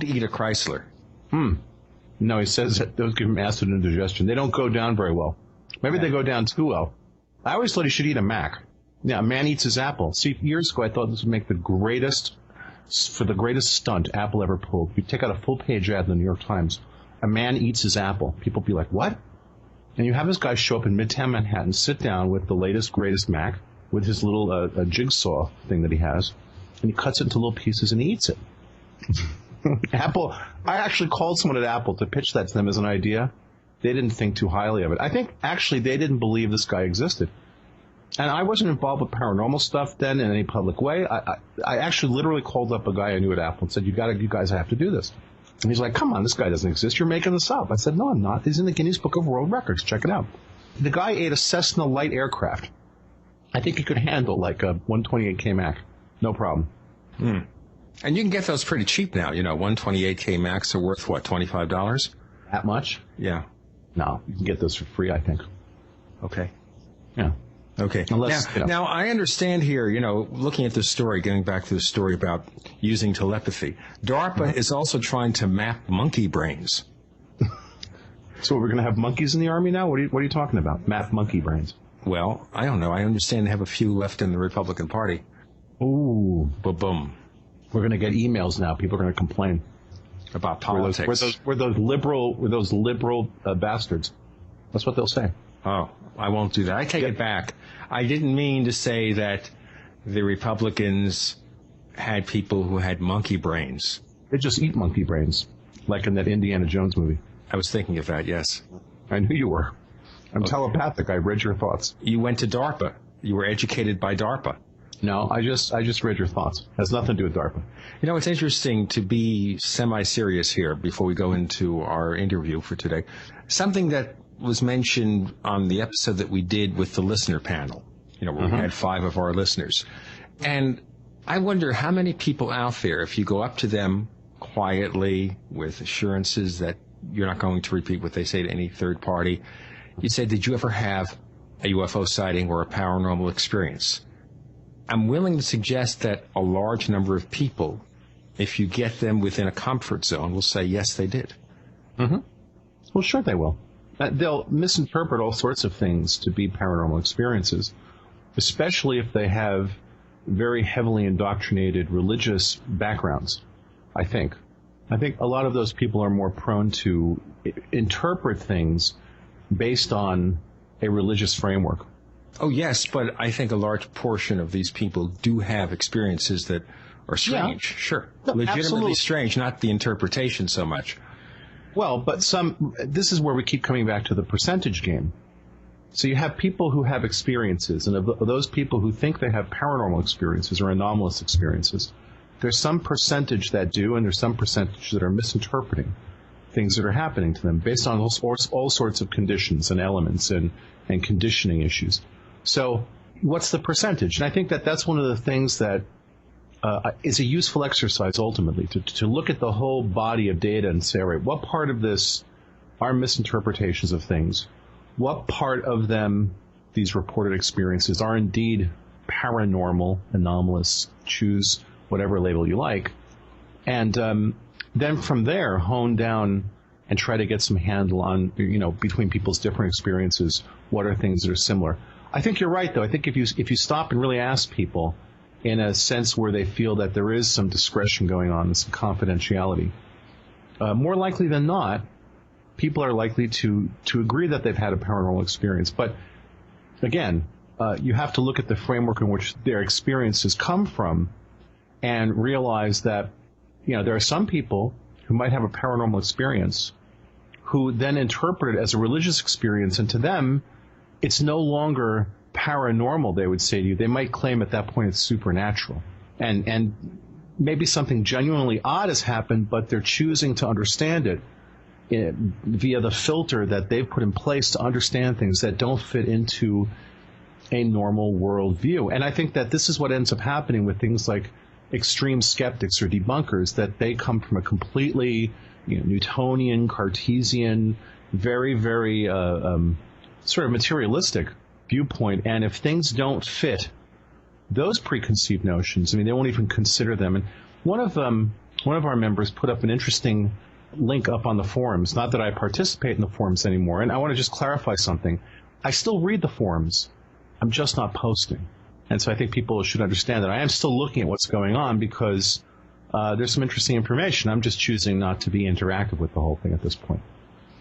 eat a Chrysler. No, he says that those give him acid indigestion. They don't go down very well. Maybe they go down too well. I always thought he should eat a Mac. Yeah, a man eats his apple. See, years ago I thought this would make the greatest stunt Apple ever pulled. You take out a full-page ad in the New York Times. A man eats his apple. People be like, what? And you have this guy show up in Midtown Manhattan, sit down with the latest, greatest Mac, with his little jigsaw thing that he has, and he cuts it into little pieces and he eats it. Apple, I actually called someone at Apple to pitch that to them as an idea. They didn't think too highly of it. I think, actually, they didn't believe this guy existed. And I wasn't involved with paranormal stuff then in any public way. I actually literally called up a guy I knew at Apple and said, you guys have to do this. And he's like, come on, this guy doesn't exist. You're making this up. I said, no, I'm not. He's in the Guinness Book of World Records. Check it out. The guy ate a Cessna light aircraft. I think he could handle like a 128K Mac. No problem. And you can get those pretty cheap now. 128K Macs are worth, what, $25? That much? Yeah. No, you can get those for free, I think. Okay. Yeah. Okay. Now, I understand here, looking at this story, getting back to the story about using telepathy, DARPA is also trying to map monkey brains. So we're going to have monkeys in the Army now? What are you talking about? Map monkey brains? Well, I don't know. I understand they have a few left in the Republican Party. Ooh. Boom. We're going to get emails now. People are going to complain about politics. We're those liberal bastards. That's what they'll say. Oh, I won't do that. I take it back. I didn't mean to say that the Republicans had people who had monkey brains. They just eat monkey brains, like in that Indiana Jones movie. I was thinking of that, yes. I knew you were. I'm telepathic. I read your thoughts. You went to DARPA. You were educated by DARPA. No, I just read your thoughts. Has nothing to do with DARPA. It's interesting to be semi-serious here before we go into our interview for today. Something that was mentioned on the episode that we did with the listener panel, where we had 5 of our listeners. And I wonder how many people out there, if you go up to them quietly with assurances that you're not going to repeat what they say to any third party, you say, did you ever have a UFO sighting or a paranormal experience? I'm willing to suggest that a large number of people, if you get them within a comfort zone, will say, yes, they did. Well, sure they will. They'll misinterpret all sorts of things to be paranormal experiences, especially if they have very heavily indoctrinated religious backgrounds, I think. I think a lot of those people are more prone to interpret things based on a religious framework. Oh, yes, but I think a large portion of these people do have experiences that are strange. Yeah. Sure. No, legitimately absolutely. Strange, not the interpretation so much. Well, but this is where we keep coming back to the percentage game. So you have people who have experiences, and of those people who think they have paranormal experiences or anomalous experiences, there's some percentage that do, and there's some percentage that are misinterpreting things that are happening to them based on all sorts of conditions and elements and conditioning issues. So what's the percentage? And I think that's one of the things that is a useful exercise ultimately, to look at the whole body of data and say, all right, what part of this are misinterpretations of things? What part of them, these reported experiences, are indeed paranormal, anomalous, choose whatever label you like, and then from there hone down and try to get some handle on, between people's different experiences, what are things that are similar. I think you're right, though. I think if you stop and really ask people in a sense where they feel that there is some discretion going on and some confidentiality, more likely than not, people are likely to agree that they've had a paranormal experience. But again, you have to look at the framework in which their experiences come from and realize that, there are some people who might have a paranormal experience who then interpret it as a religious experience, and to them, it's no longer paranormal, they would say to you. They might claim at that point it's supernatural. And maybe something genuinely odd has happened, but they're choosing to understand it via the filter that they've put in place to understand things that don't fit into a normal worldview. And I think that this is what ends up happening with things like extreme skeptics or debunkers, that they come from a completely Newtonian, Cartesian, very, very sort of materialistic viewpoint. And if things don't fit those preconceived notions, they won't even consider them. And one of one of our members put up an interesting link up on the forums. Not that I participate in the forums anymore. And I want to just clarify something. I still read the forums. I'm just not posting. And so I think people should understand that I am still looking at what's going on because there's some interesting information. I'm just choosing not to be interactive with the whole thing at this point.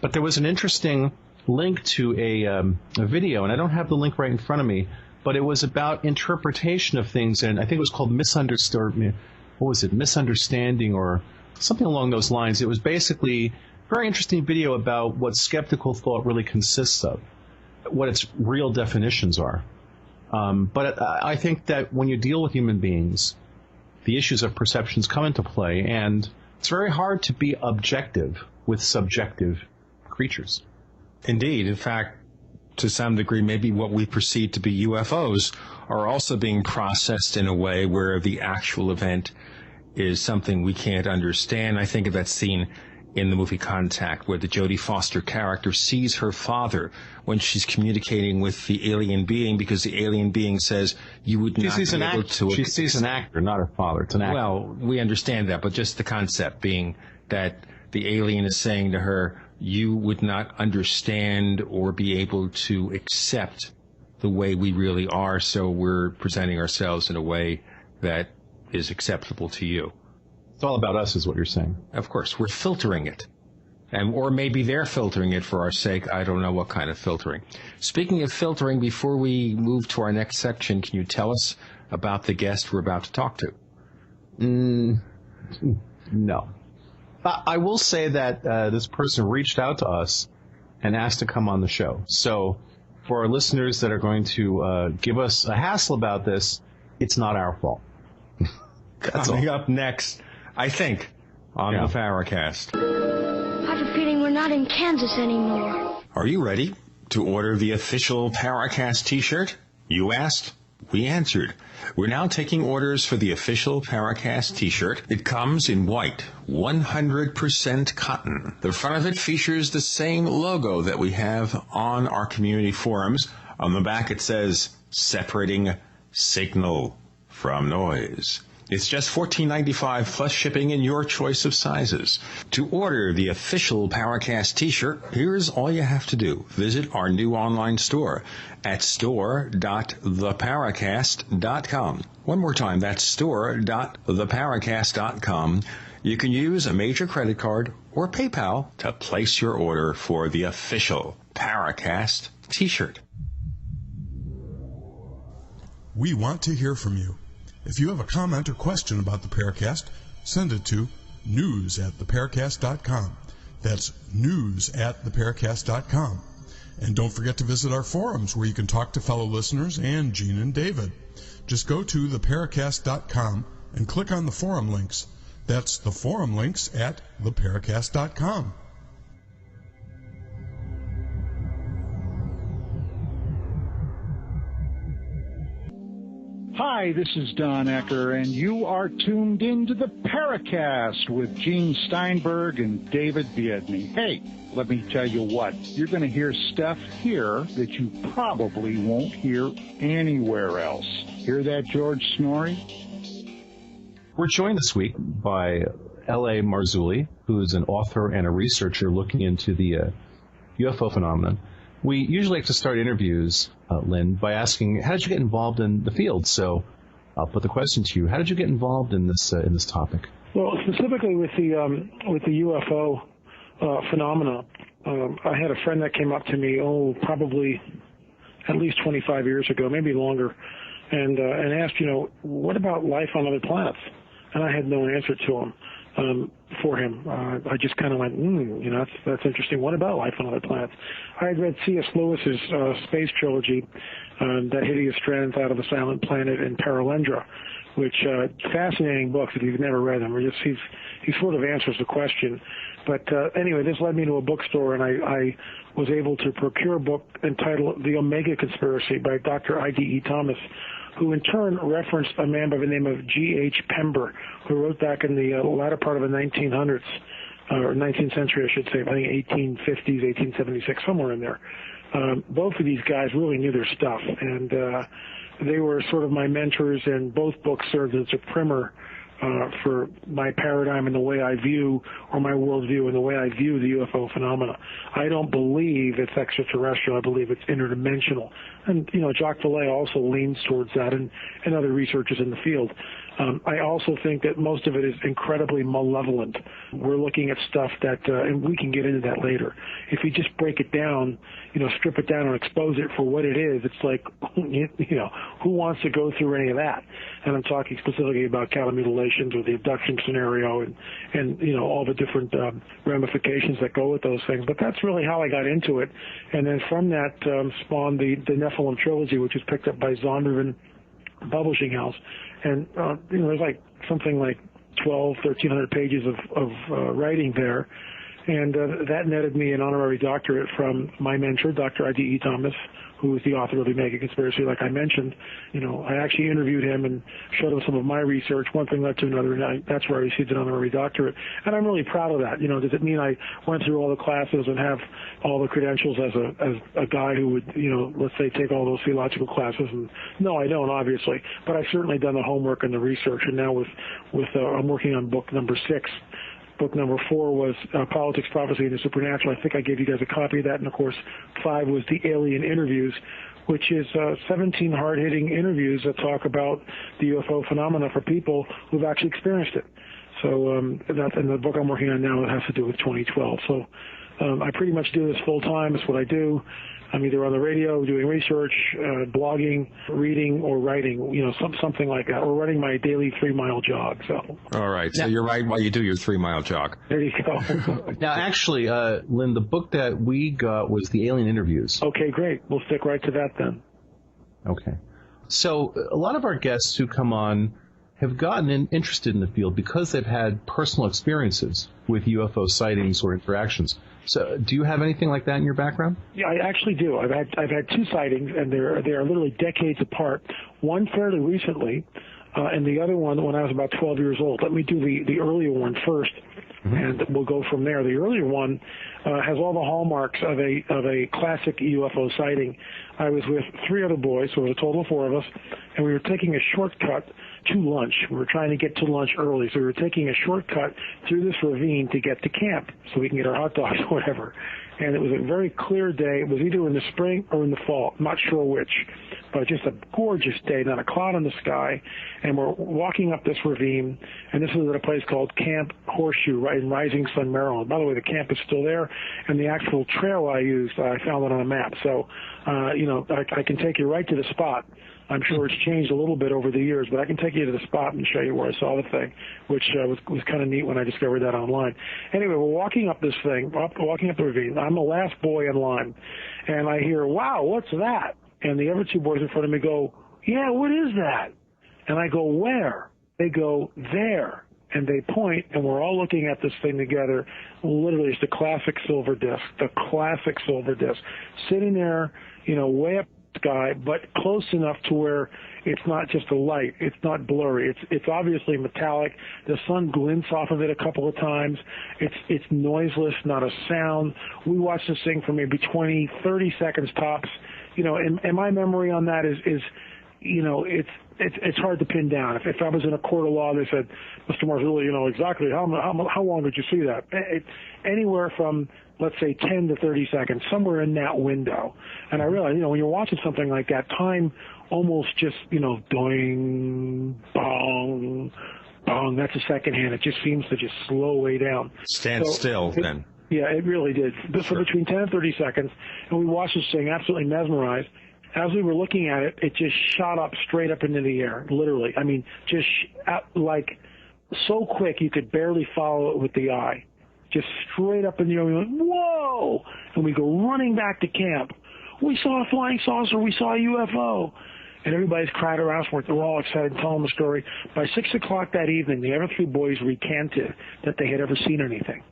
But there was an interesting link to a video, and I don't have the link right in front of me, but it was about interpretation of things, and I think it was called Misunderstanding or something along those lines. It was basically a very interesting video about what skeptical thought really consists of, what its real definitions are. But I think that when you deal with human beings, the issues of perceptions come into play, and it's very hard to be objective with subjective creatures. Indeed. In fact, to some degree, maybe what we perceive to be UFOs are also being processed in a way where the actual event is something we can't understand. I think of that scene in the movie Contact where the Jodie Foster character sees her father when she's communicating with the alien being because the alien being says you would not be able to... She sees an actor, not her father. It's an actor. Well, we understand that, but just the concept being that the alien is saying to her, you would not understand or be able to accept the way we really are, so we're presenting ourselves in a way that is acceptable to you. It's all about us, is what you're saying. Of course, we're filtering it. Or maybe they're filtering it for our sake. I don't know what kind of filtering. Speaking of filtering, before we move to our next section, can you tell us about the guest we're about to talk to? No. I will say that this person reached out to us and asked to come on the show. So for our listeners that are going to give us a hassle about this, it's not our fault. Coming up next, I think, on the Paracast. I have a feeling we're not in Kansas anymore. Are you ready to order the official Paracast t-shirt? You asked, we answered. We're now taking orders for the official Paracast t-shirt. It comes in white, 100% cotton. The front of it features the same logo that we have on our community forums. On the back it says, separating signal from noise. It's just $14.95 plus shipping in your choice of sizes. To order the official Paracast t-shirt, here's all you have to do. Visit our new online store at store.theparacast.com. One more time, that's store.theparacast.com. You can use a major credit card or PayPal to place your order for the official Paracast t-shirt. We want to hear from you. If you have a comment or question about the Paracast, send it to news@theparacast.com. That's news@theparacast.com. And don't forget to visit our forums where you can talk to fellow listeners and Gene and David. Just go to theparacast.com and click on the forum links. That's the forum links at theparacast.com. Hi, this is Don Ecker, and you are tuned into the Paracast with Gene Steinberg and David Biedny. Hey, let me tell you what, you're going to hear stuff here that you probably won't hear anywhere else. Hear that, George Snorri? We're joined this week by L.A. Marzulli, who is an author and a researcher looking into the UFO phenomenon. We usually like to start interviews, Lynn, by asking, how did you get involved in the field? So I'll put the question to you. How did you get involved in this topic? Well, specifically with the UFO phenomena, I had a friend that came up to me, probably at least 25 years ago, maybe longer, and asked, what about life on other planets? And I had no answer to him. For him. I just kind of went, that's interesting. What about life on other planets? I had read C.S. Lewis's space trilogy, That Hideous Strand Out of a Silent Planet and Paralendra, which fascinating books if you've never read them. He sort of answers the question. But anyway, this led me to a bookstore, and I was able to procure a book entitled The Omega Conspiracy by Dr. I.D.E. Thomas, who in turn referenced a man by the name of G.H. Pember, who wrote back in the latter part of the 1900s, or 19th century, I should say, I think 1850s, 1876, somewhere in there. Both of these guys really knew their stuff, and they were sort of my mentors, and both books served as a primer for my paradigm and the way I view, or my worldview and the way I view the UFO phenomena. I don't believe it's extraterrestrial. I believe it's interdimensional. And, Jacques Vallée also leans towards that, and other researchers in the field. I also think that most of it is incredibly malevolent. We're looking at stuff that, and we can get into that later. If you just break it down, strip it down and expose it for what it is, it's like, who wants to go through any of that? And I'm talking specifically about cattle mutilations or the abduction scenario and all the different ramifications that go with those things. But that's really how I got into it. And then from that spawned the Nephilim trilogy, which was picked up by Zondervan Publishing House. And, there's like something like 1,300 pages of writing there. And that netted me an honorary doctorate from my mentor, Dr. I.D.E. Thomas, who is the author of the Omega Conspiracy, like I mentioned. I actually interviewed him and showed him some of my research. One thing led to another, and that's where I received an honorary doctorate. And I'm really proud of that. Does it mean I went through all the classes and have all the credentials as a guy who would, let's say, take all those theological classes? And no, I don't, obviously. But I've certainly done the homework and the research. And now I'm working on book number 6. Book number 4 was Politics, Prophecy, and the Supernatural. I think I gave you guys a copy of that. And, of course, 5 was the Alien Interviews, which is 17 hard-hitting interviews that talk about the UFO phenomena for people who've actually experienced it. So that's in the book I'm working on now. It has to do with 2012. So I pretty much do this full-time. It's what I do. I'm either on the radio doing research, blogging, reading, or writing, something like that, or running my daily 3-mile jog. So. All right. So you're right while you do your 3-mile jog. There you go. Now, actually, Lynn, the book that we got was the Alien Interviews. Okay, great. We'll stick right to that then. Okay. So a lot of our guests who come on have gotten interested in the field because they've had personal experiences with UFO sightings or interactions. So, do you have anything like that in your background? Yeah, I actually do. I've had 2 sightings, and they're literally decades apart. One fairly recently, and the other one when I was about 12 years old. Let me do the earlier one first, and we'll go from there. The earlier one has all the hallmarks of a classic UFO sighting. I was with 3 other boys, so it was a total of 4 of us, and we were taking a shortcut to lunch. We were trying to get to lunch early, so we were taking a shortcut through this ravine to get to camp so we can get our hot dogs or whatever. And it was a very clear day. It was either in the spring or in the fall. I'm not sure which, but just a gorgeous day, not a cloud in the sky. And we're walking up this ravine, and this is at a place called Camp Horseshoe, right in Rising Sun, Maryland. By the way, the camp is still there, and the actual trail I used, I found it on a map. So, I can take you right to the spot. I'm sure it's changed a little bit over the years, but I can take you to the spot and show you where I saw the thing, which was kind of neat when I discovered that online. Anyway, we're walking up this thing, walking up the ravine. I'm the last boy in line, and I hear, "Wow, what's that?" And the other 2 boys in front of me go, "Yeah, what is that?" And I go, "Where?" They go, "There." And they point, and we're all looking at this thing together. Literally, it's the classic silver disc, sitting there, way up sky, but close enough to where it's not just a light. It's not blurry. It's obviously metallic. The sun glints off of it a couple of times. It's noiseless, not a sound. We watched this thing for maybe 20, 30 seconds tops. And my memory on that is it's hard to pin down. If I was in a court of law, they said, "Mr. Marzulli, exactly how long did you see that?" Anywhere from, let's say, 10 to 30 seconds, somewhere in that window. And I realized, when you're watching something like that, time almost just, doing, bong, bong. That's a second hand. It just seems to just slow way down. Stand still, then. Yeah, it really did. For between 10 and 30 seconds, and we watched this thing absolutely mesmerized. As we were looking at it, it just shot up straight up into the air, literally. I mean, just like so quick you could barely follow it with the eye. Just straight up in the air. We went, "Whoa!" And we go running back to camp. "We saw a flying saucer. We saw a UFO." And everybody's cried around for it. They're all excited, telling the story. By 6 o'clock that evening, the other 3 boys recanted that they had ever seen anything.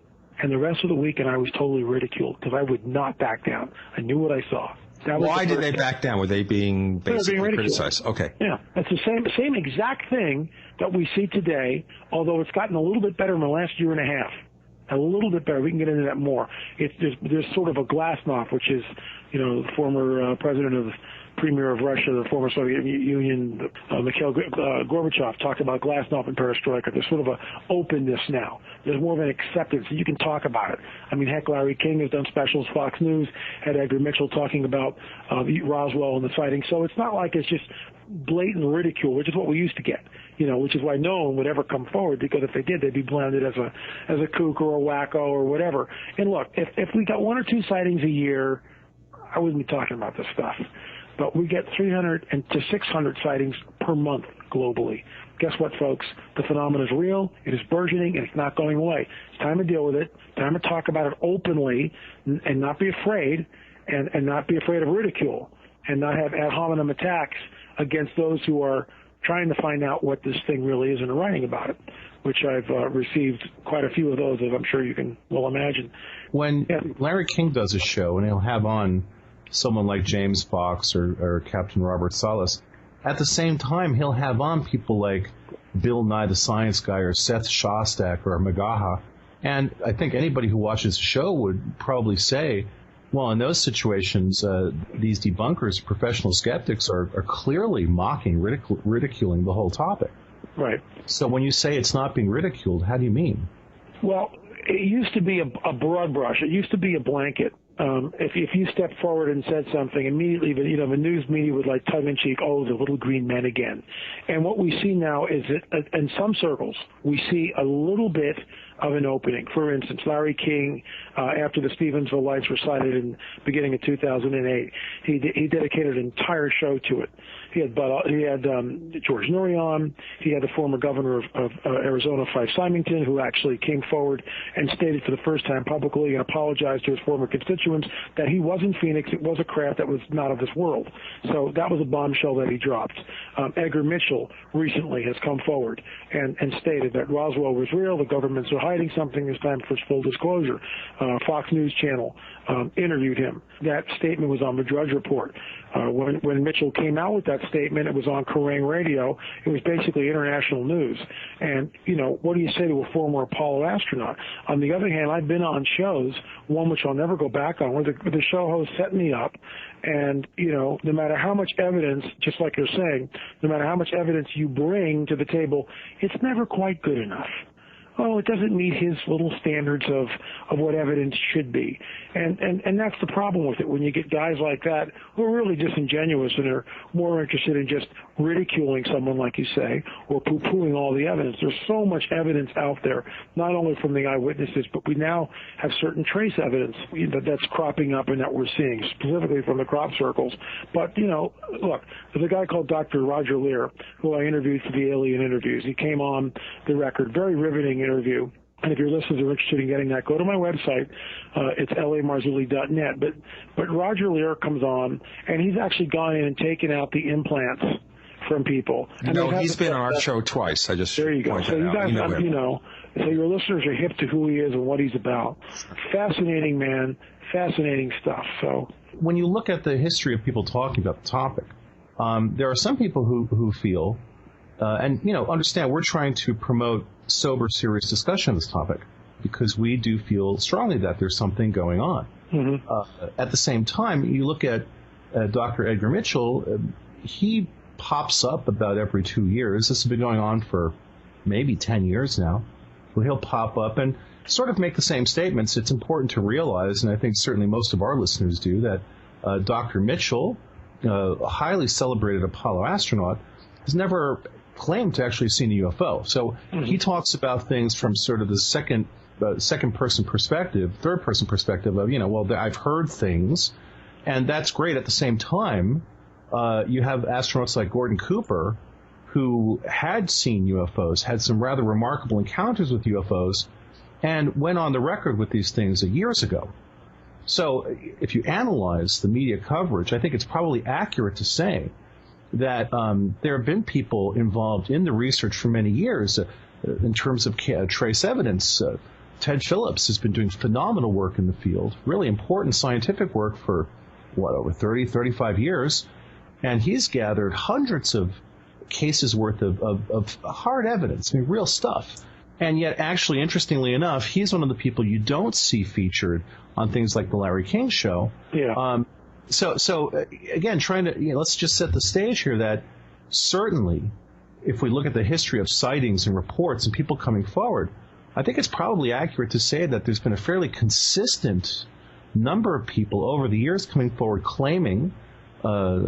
And the rest of the weekend, I was totally ridiculed because I would not back down. I knew what I saw. Why did they back down? Were they being basically criticized? Okay. Yeah, it's the same exact thing that we see today, although it's gotten a little bit better in the last year and a half. A little bit better. We can get into that more. There's sort of a Glasnoff, which is, the former president of premier of Russia, the former Soviet Union, Mikhail Gorbachev, talked about glasnost and perestroika. There's sort of an openness now. There's more of an acceptance. You can talk about it. I mean, heck, Larry King has done specials. Fox News had Edgar Mitchell talking about Roswell and the sighting. So it's not like it's just blatant ridicule, which is what we used to get, which is why no one would ever come forward, because if they did, they'd be branded as a kook or a wacko or whatever. And look, if we got 1 or 2 sightings a year, I wouldn't be talking about this stuff. But we get 300 to 600 sightings per month globally. Guess what, folks? The phenomenon is real, it is burgeoning, and it's not going away. It's time to deal with it, time to talk about it openly, and not be afraid, and not be afraid of ridicule, and not have ad hominem attacks against those who are trying to find out what this thing really is and are writing about it, which I've received quite a few of those, as I'm sure you can well imagine. When Larry King does a show, and he'll have on someone like James Fox or Captain Robert Salas, at the same time, he'll have on people like Bill Nye the Science Guy or Seth Shostak or Magaha. And I think anybody who watches the show would probably say, well, in those situations, these debunkers, professional skeptics, are clearly mocking, ridiculing the whole topic. Right. So when you say it's not being ridiculed, how do you mean? Well, it used to be a broad brush. It used to be a blanket. If you stepped forward and said something, immediately the news media would like tongue-in-cheek, oh, the little green men again. And what we see now is that in some circles, we see a little bit of an opening. For instance, Larry King, after the Stevensville lights were sighted in the beginning of 2008, he dedicated an entire show to it. He had George Noory on. He had the former governor of Arizona, Fife Symington, who actually came forward and stated for the first time publicly and apologized to his former constituents that he was in Phoenix. It was a craft that was not of this world. So that was a bombshell that he dropped. Edgar Mitchell recently has come forward and stated that Roswell was real. The governments are hiding something. It's time for full disclosure. Fox News Channel interviewed him. That statement was on the Drudge Report. When Mitchell came out with that statement, it was on Kerrang Radio. It was basically international news. And, what do you say to a former Apollo astronaut? On the other hand, I've been on shows, one which I'll never go back on, where the show host set me up. And, no matter how much evidence, just like you're saying, no matter how much evidence you bring to the table, it's never quite good enough. Oh, it doesn't meet his little standards of what evidence should be. And that's the problem with it, when you get guys like that who are really disingenuous and are more interested in just ridiculing someone, like you say, or poo-pooing all the evidence. There's so much evidence out there, not only from the eyewitnesses, but we now have certain trace evidence that's cropping up and that we're seeing, specifically from the crop circles. But, look, there's a guy called Dr. Roger Lear, who I interviewed for the Alien Interviews. He came on the record, very riveting interview. And if your listeners are interested in getting that, go to my website. It's lamarzulli.net. But Roger Lear comes on, and he's actually gone in and taken out the implants from people. And he's been on our show twice. I just there you go. So you guys, so your listeners are hip to who he is and what he's about. Fascinating man, fascinating stuff. So when you look at the history of people talking about the topic, there are some people who feel, and understand, we're trying to promote sober, serious discussion of this topic because we do feel strongly that there's something going on. Mm-hmm. At the same time, you look at Dr. Edgar Mitchell, he pops up about every 2 years. This has been going on for maybe 10 years now. Well, he'll pop up and sort of make the same statements. It's important to realize, and I think certainly most of our listeners do, that Dr. Mitchell, a highly celebrated Apollo astronaut, has never claimed to actually have seen a UFO. So he talks about things from sort of the second person perspective, third person perspective of, I've heard things, and that's great. At the same time, you have astronauts like Gordon Cooper, who had seen UFOs, had some rather remarkable encounters with UFOs, and went on the record with these things years ago. So if you analyze the media coverage, I think it's probably accurate to say that there have been people involved in the research for many years in terms of trace evidence. Ted Phillips has been doing phenomenal work in the field, really important scientific work for, over 30, 35 years, and he's gathered hundreds of cases worth of hard evidence, real stuff. And yet, actually, interestingly enough, he's one of the people you don't see featured on things like the Larry King Show. Yeah. So again, trying to, let's just set the stage here that certainly, if we look at the history of sightings and reports and people coming forward, I think it's probably accurate to say that there's been a fairly consistent number of people over the years coming forward claiming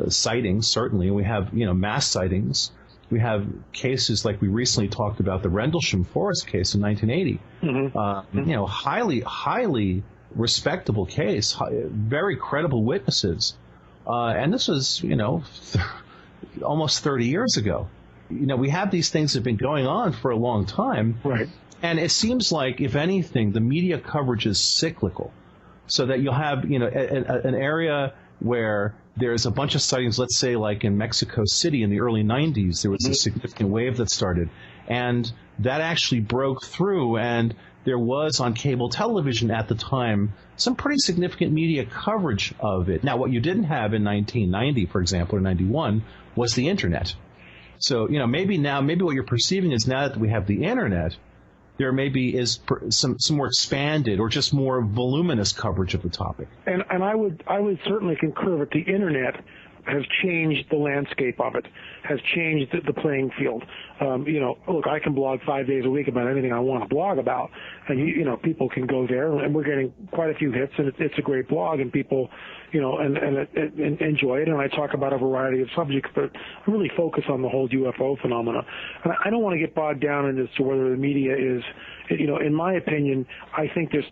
sightings, certainly. We have, mass sightings. We have cases like we recently talked about, the Rendlesham Forest case in 1980. Mm-hmm. Highly respectable case, very credible witnesses. And this was, almost 30 years ago. We have these things that have been going on for a long time. Right. And it seems like, if anything, the media coverage is cyclical. So that you'll have, an area where there's a bunch of sightings, let's say like in Mexico City in the early 90s, there was a significant wave that started. And that actually broke through, and there was on cable television at the time some pretty significant media coverage of it. Now, what you didn't have in 1990, for example, or 91, was the Internet. So, maybe what you're perceiving is now that we have the Internet, there maybe is some more expanded or just more voluminous coverage of the topic. And I would certainly concur that the Internet has changed the landscape of it, has changed the playing field. Look, I can blog 5 days a week about anything I want to blog about, and people can go there, and we're getting quite a few hits, and it's a great blog, and people, and enjoy it. And I talk about a variety of subjects, but I really focus on the whole UFO phenomena. And I don't want to get bogged down in as to whether the media is, in my opinion, I think there's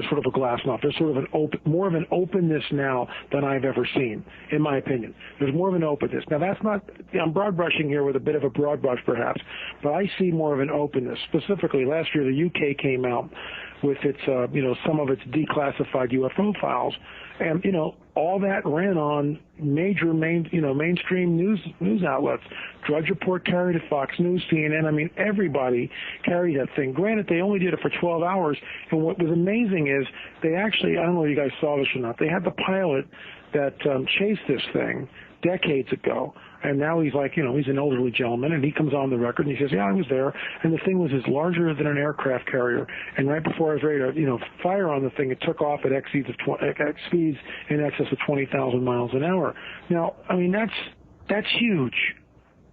sort of a glass knot. There's sort of more of an openness now than I've ever seen, in my opinion. There's more of an openness. Now, that's not, I'm broad brushing here with a bit of a broad brush perhaps, but I see more of an openness. Specifically, last year the UK came out with its, some of its declassified UFO files, and, all that ran on major mainstream news outlets. Drudge Report carried it, Fox News, CNN. Everybody carried that thing. Granted, they only did it for 12 hours, and what was amazing is they actually, I don't know if you guys saw this or not, they had the pilot that chased this thing decades ago, and now he's like, he's an elderly gentleman, and he comes on the record and he says, yeah, I was there, and the thing was as larger than an aircraft carrier, and right before I was ready to, fire on the thing, it took off at X speeds in excess of 20,000 miles an hour. Now, that's huge.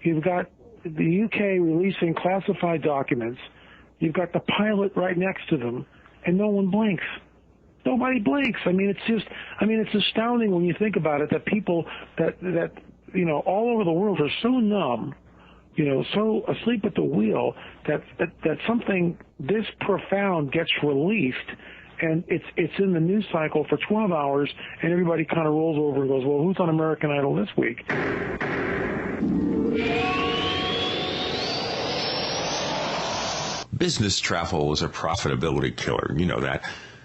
You've got the UK releasing classified documents, you've got the pilot right next to them, and no one blinks. Nobody blinks. It's astounding when you think about it that people that all over the world are so numb, so asleep at the wheel that something this profound gets released, and it's in the news cycle for 12 hours, and everybody kind of rolls over and goes, well, who's on American Idol this week? Business travel is a profitability killer. You know that.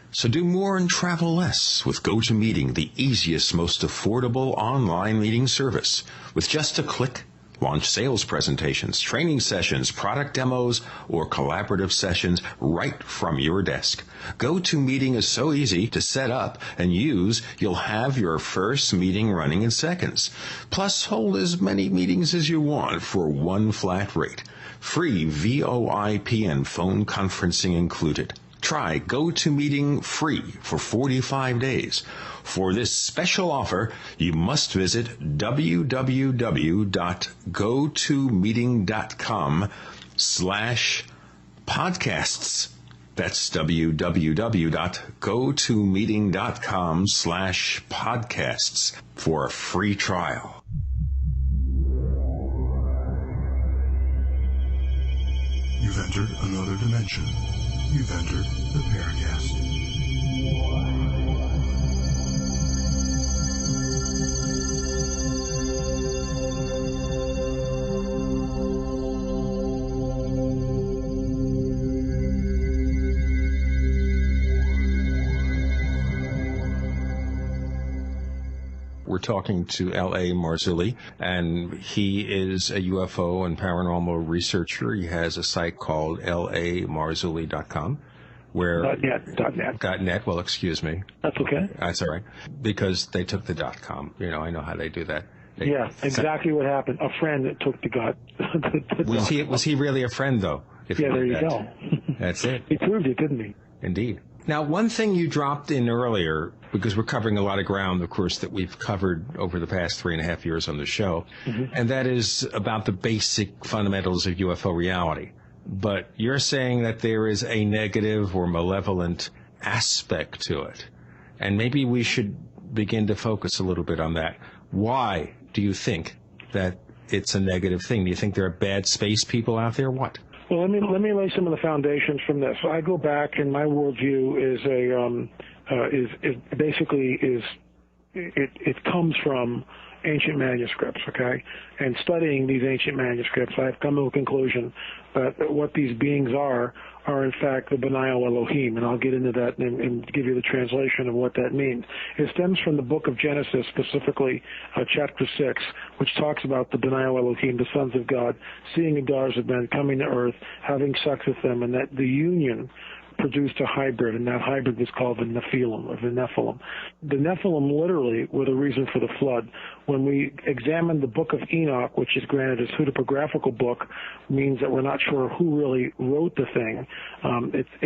So do more and travel less with GoToMeeting, the easiest, most affordable online meeting service. With just a click, launch sales presentations, training sessions, product demos, or collaborative sessions right from your desk. GoToMeeting is so easy to set up and use, you'll have your first meeting running in seconds. Plus, hold as many meetings as you want for one flat rate. Free VoIP and phone conferencing included. Try GoToMeeting free for 45 days. For this special offer, you must visit www.gotomeeting.com/podcasts. That's www.gotomeeting.com/podcasts for a free trial. You've entered another dimension. You've entered the Paracast. We're talking to L.A. Marzulli, and he is a UFO and paranormal researcher. He has a site called lamarzulli.com, where .net. Well, excuse me. That's okay. That's all right, because they took the .com. I know how they do that. Yeah, exactly what happened. A friend that took the gut. Was he really a friend, though? Yeah, there you go. That's it. He proved it, didn't he? Indeed. Now, one thing you dropped in earlier, because we're covering a lot of ground, of course, that we've covered over the past 3.5 years on the show, and that is about the basic fundamentals of UFO reality. But you're saying that there is a negative or malevolent aspect to it. And maybe we should begin to focus a little bit on that. Why do you think that it's a negative thing? Do you think there are bad space people out there? What? Well, let me lay some of the foundations from this. I go back, and my worldview it comes from ancient manuscripts, okay? And studying these ancient manuscripts, I've come to a conclusion that what these beings are in fact the Benayal Elohim, and I'll get into that and give you the translation of what that means. It stems from the book of Genesis, specifically chapter 6, which talks about the Benayal Elohim, the sons of God, seeing the daughters of men coming to earth, having sex with them, and that the union produced a hybrid, and that hybrid was called the Nephilim, or the Nephilim. The Nephilim literally were the reason for the flood. When we examine the book of Enoch, which is granted a pseudographical book, means that we're not sure who really wrote the thing,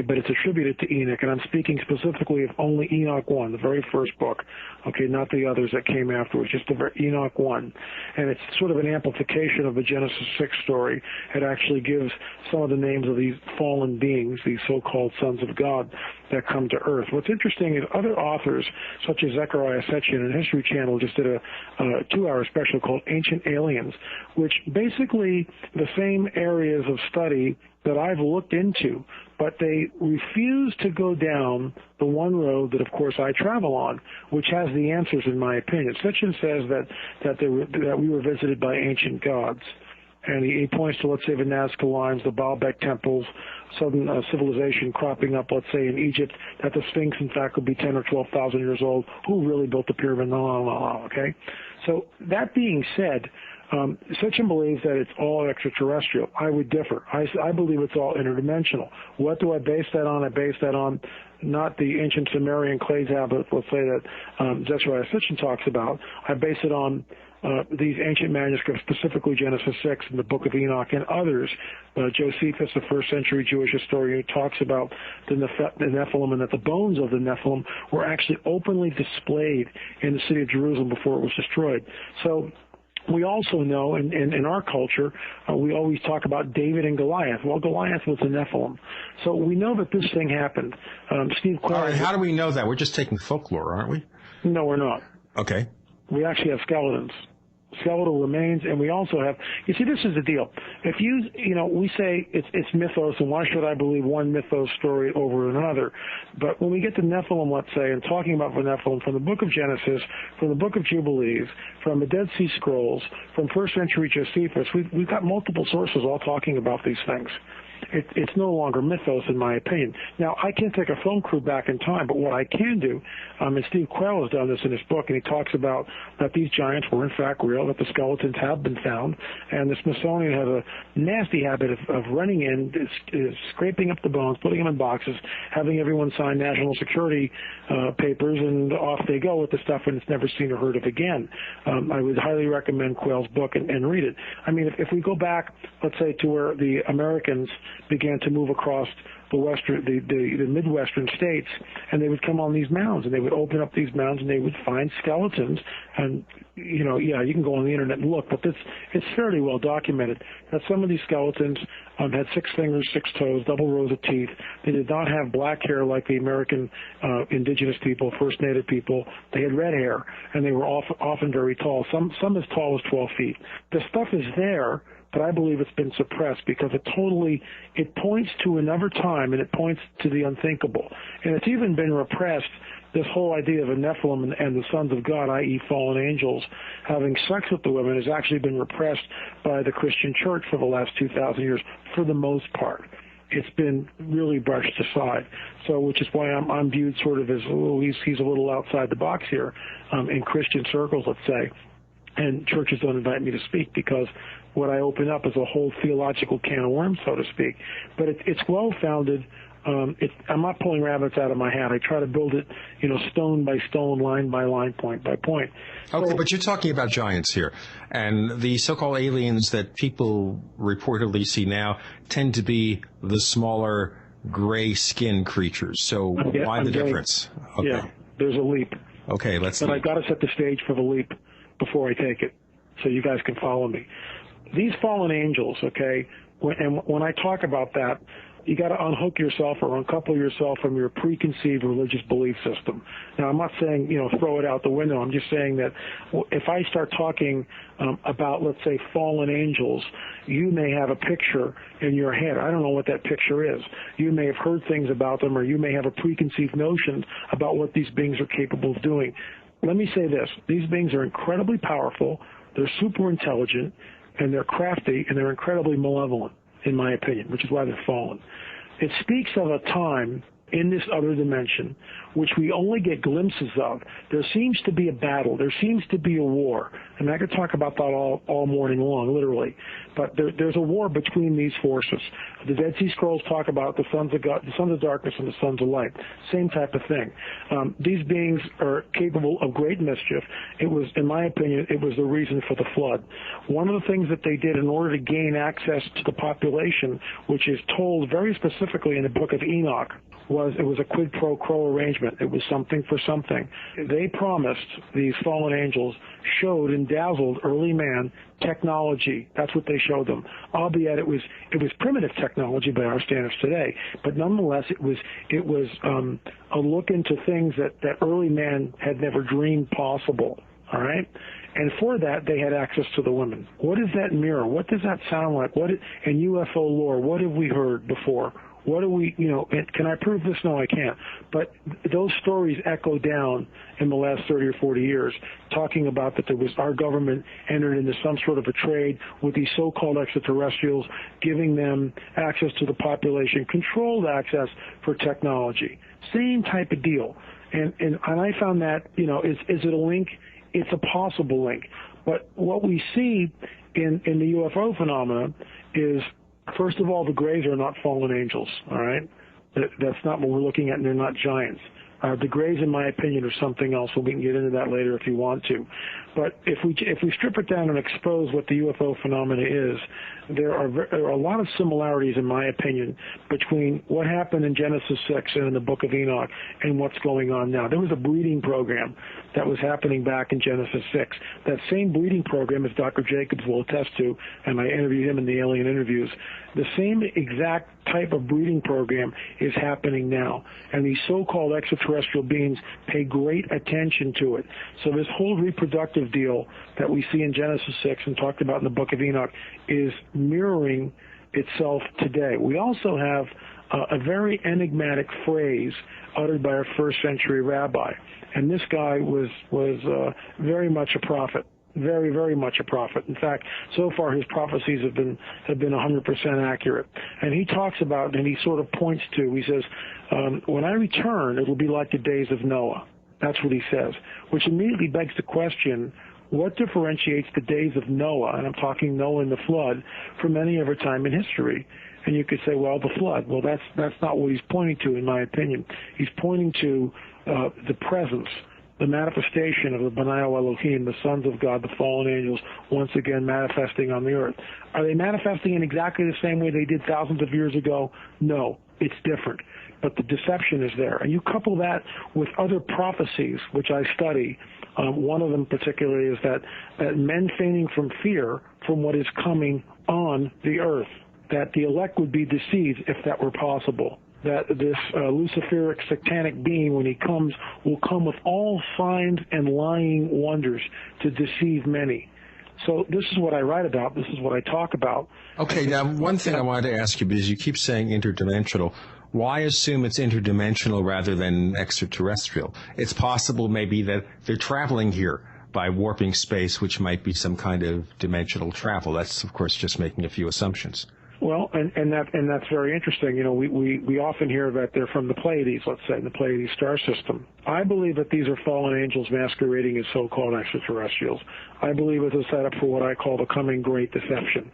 but it's attributed to Enoch, and I'm speaking specifically of only Enoch 1, the very first book, okay, not the others that came afterwards, just Enoch 1. And it's sort of an amplification of the Genesis 6 story. It actually gives some of the names of these fallen beings, these so-called sons of God that come to earth. What's interesting is other authors, such as Zechariah Sitchin and History Channel, just did a 2-hour special called Ancient Aliens, which basically the same areas of study that I've looked into, but they refuse to go down the one road that, of course, I travel on, which has the answers, in my opinion. Sitchin says that we were visited by ancient gods. And he points to, let's say, the Nazca lines, the Baalbek temples, southern civilization cropping up, let's say, in Egypt, that the Sphinx, in fact, could be 10 or 12,000 years old. Who really built the pyramid? Okay? So that being said, Sitchin believes that it's all extraterrestrial. I would differ. I believe it's all interdimensional. What do I base that on? I base that on not the ancient Sumerian clay tablets, let's say, that Zechariah Sitchin talks about. I base it on these ancient manuscripts, specifically Genesis 6 and the Book of Enoch and others. Josephus, the first-century Jewish historian, talks about the Nephilim, and that the bones of the Nephilim were actually openly displayed in the city of Jerusalem before it was destroyed. So we also know in our culture, we always talk about David and Goliath. Well, Goliath was a Nephilim. So we know that this thing happened. Steve Quayle. All right, how do we know that? We're just taking folklore, aren't we? No, we're not. Okay. We actually have skeletons. Skeletal remains, and we also have, you see, this is the deal. If we say it's mythos, and why should I believe one mythos story over another? But when we get to Nephilim, let's say, and talking about the Nephilim from the book of Genesis, from the book of Jubilees, from the Dead Sea Scrolls, from first century Josephus, we've got multiple sources all talking about these things. It's no longer mythos, in my opinion. Now, I can't take a film crew back in time, but what I can do, and Steve Quayle has done this in his book, and he talks about that these giants were in fact real, that the skeletons have been found, and the Smithsonian has a nasty habit of running in, scraping up the bones, putting them in boxes, having everyone sign national security papers, and off they go with the stuff, and it's never seen or heard of again. I would highly recommend Quayle's book and read it. I mean, if we go back, let's say, to where the Americans began to move across the Midwestern states, and they would come on these mounds, and they would open up these mounds, and they would find skeletons. And you can go on the internet and look, but it's fairly well documented that some of these skeletons had 6 fingers, 6 toes, double rows of teeth. They did not have black hair like the American indigenous people, First Native people. They had red hair, and they were often very tall, some as tall as 12 feet. The stuff is there, but I believe it's been suppressed because it points to another time, and it points to the unthinkable. And it's even been repressed, this whole idea of a Nephilim and the sons of God, i.e. fallen angels, having sex with the women, has actually been repressed by the Christian church for the last 2,000 years, for the most part. It's been really brushed aside. So, which is why I'm viewed sort of as, he's a little outside the box here in Christian circles, let's say. And churches don't invite me to speak because what I open up is a whole theological can of worms, so to speak. But it's well-founded. I'm not pulling rabbits out of my hat. I try to build it, stone by stone, line by line, point by point. Okay, but you're talking about giants here. And the so-called aliens that people reportedly see now tend to be the smaller gray skin creatures. So why the difference? Okay. Yeah, there's a leap. Okay, let's. But I've got to set the stage for the leap before I take it, so you guys can follow me. These fallen angels, okay, when I talk about that, you got to unhook yourself or uncouple yourself from your preconceived religious belief system. Now, I'm not saying, throw it out the window. I'm just saying that if I start talking about, let's say, fallen angels, you may have a picture in your head. I don't know what that picture is. You may have heard things about them, or you may have a preconceived notion about what these beings are capable of doing. Let me say this. These beings are incredibly powerful. They're super intelligent, and they're crafty, and they're incredibly malevolent, in my opinion, which is why they're fallen. It speaks of a time in this other dimension which we only get glimpses of. There seems to be a battle. There seems to be a war. And I could talk about that all morning long, literally. But there's a war between these forces. The Dead Sea Scrolls talk about the sons of God, the sons of darkness and the sons of light. Same type of thing. These beings are capable of great mischief. It was, in my opinion, it was the reason for the flood. One of the things that they did in order to gain access to the population, which is told very specifically in the book of Enoch, it was a quid pro quo arrangement. It was something for something. They promised, these fallen angels showed and dazzled early man technology. That's what they showed them. Albeit it was primitive technology by our standards today, but nonetheless it was a look into things that early man had never dreamed possible. All right. And for that, they had access to the women. What does that mirror? What does that sound like? In UFO lore, what have we heard before? What do we, can I prove this? No, I can't. But those stories echo down in the last 30 or 40 years, talking about that our government entered into some sort of a trade with these so-called extraterrestrials, giving them access to the population, controlled access for technology. Same type of deal. And I found that, is it a link? It's a possible link. But what we see in the UFO phenomena is, first of all, the Greys are not fallen angels, all right? That's not what we're looking at, and they're not giants. The Greys, in my opinion, are something else, so we can get into that later if you want to. But if we strip it down and expose what the UFO phenomena is, there are a lot of similarities, in my opinion, between what happened in Genesis 6 and in the Book of Enoch and what's going on now. There was a breeding program that was happening back in Genesis 6. That same breeding program, as Dr. Jacobs will attest to, and I interviewed him in the alien interviews, the same exact type of breeding program is happening now. And these so-called extraterrestrial beings pay great attention to it. So this whole reproductive deal that we see in Genesis 6 and talked about in the Book of Enoch is mirroring itself today. We also have a very enigmatic phrase uttered by a first-century rabbi. And this guy was very much a prophet. Very, very much a prophet. In fact, so far his prophecies have been 100% accurate. And he talks about, and he sort of points to, he says, when I return, it will be like the days of Noah. That's what he says, which immediately begs the question, what differentiates the days of Noah, and I'm talking Noah and the flood, from any other time in history? And you could say, well, the flood. Well, that's not what he's pointing to, in my opinion. He's pointing to the presence, the manifestation of the B'nai Elohim, the sons of God, the fallen angels, once again manifesting on the earth. Are they manifesting in exactly the same way they did thousands of years ago? No, it's different. But the deception is there. And you couple that with other prophecies, which I study. One of them particularly is that men feigning from fear from what is coming on the earth, that the elect would be deceived if that were possible. That this Luciferic satanic being, when he comes, will come with all signs and lying wonders to deceive many. So this is what I write about. This is what I talk about. Okay, now one thing I wanted to ask you, because you keep saying interdimensional, why assume it's interdimensional rather than extraterrestrial? It's possible maybe that they're traveling here by warping space, which might be some kind of dimensional travel. That's, of course, just making a few assumptions. Well, and that's very interesting. We often hear that they're from the Pleiades, let's say, the Pleiades star system. I believe that these are fallen angels masquerading as so-called extraterrestrials. I believe it's a setup for what I call the coming great deception,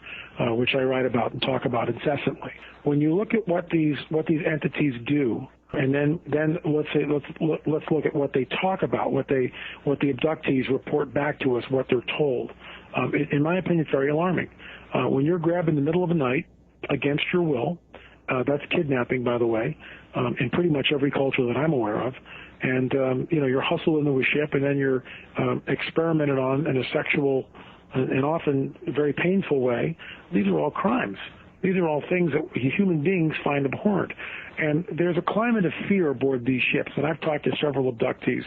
which I write about and talk about incessantly. When you look at what these entities do, and then let's look at what they talk about, what the abductees report back to us, what they're told. In my opinion, it's very alarming. When you're grabbed in the middle of the night against your will, That's kidnapping, by the way, in pretty much every culture that I'm aware of. And, you're hustled into a ship, and then you're experimented on in a sexual and often very painful way. These are all crimes. These are all things that human beings find abhorrent. And there's a climate of fear aboard these ships, and I've talked to several abductees.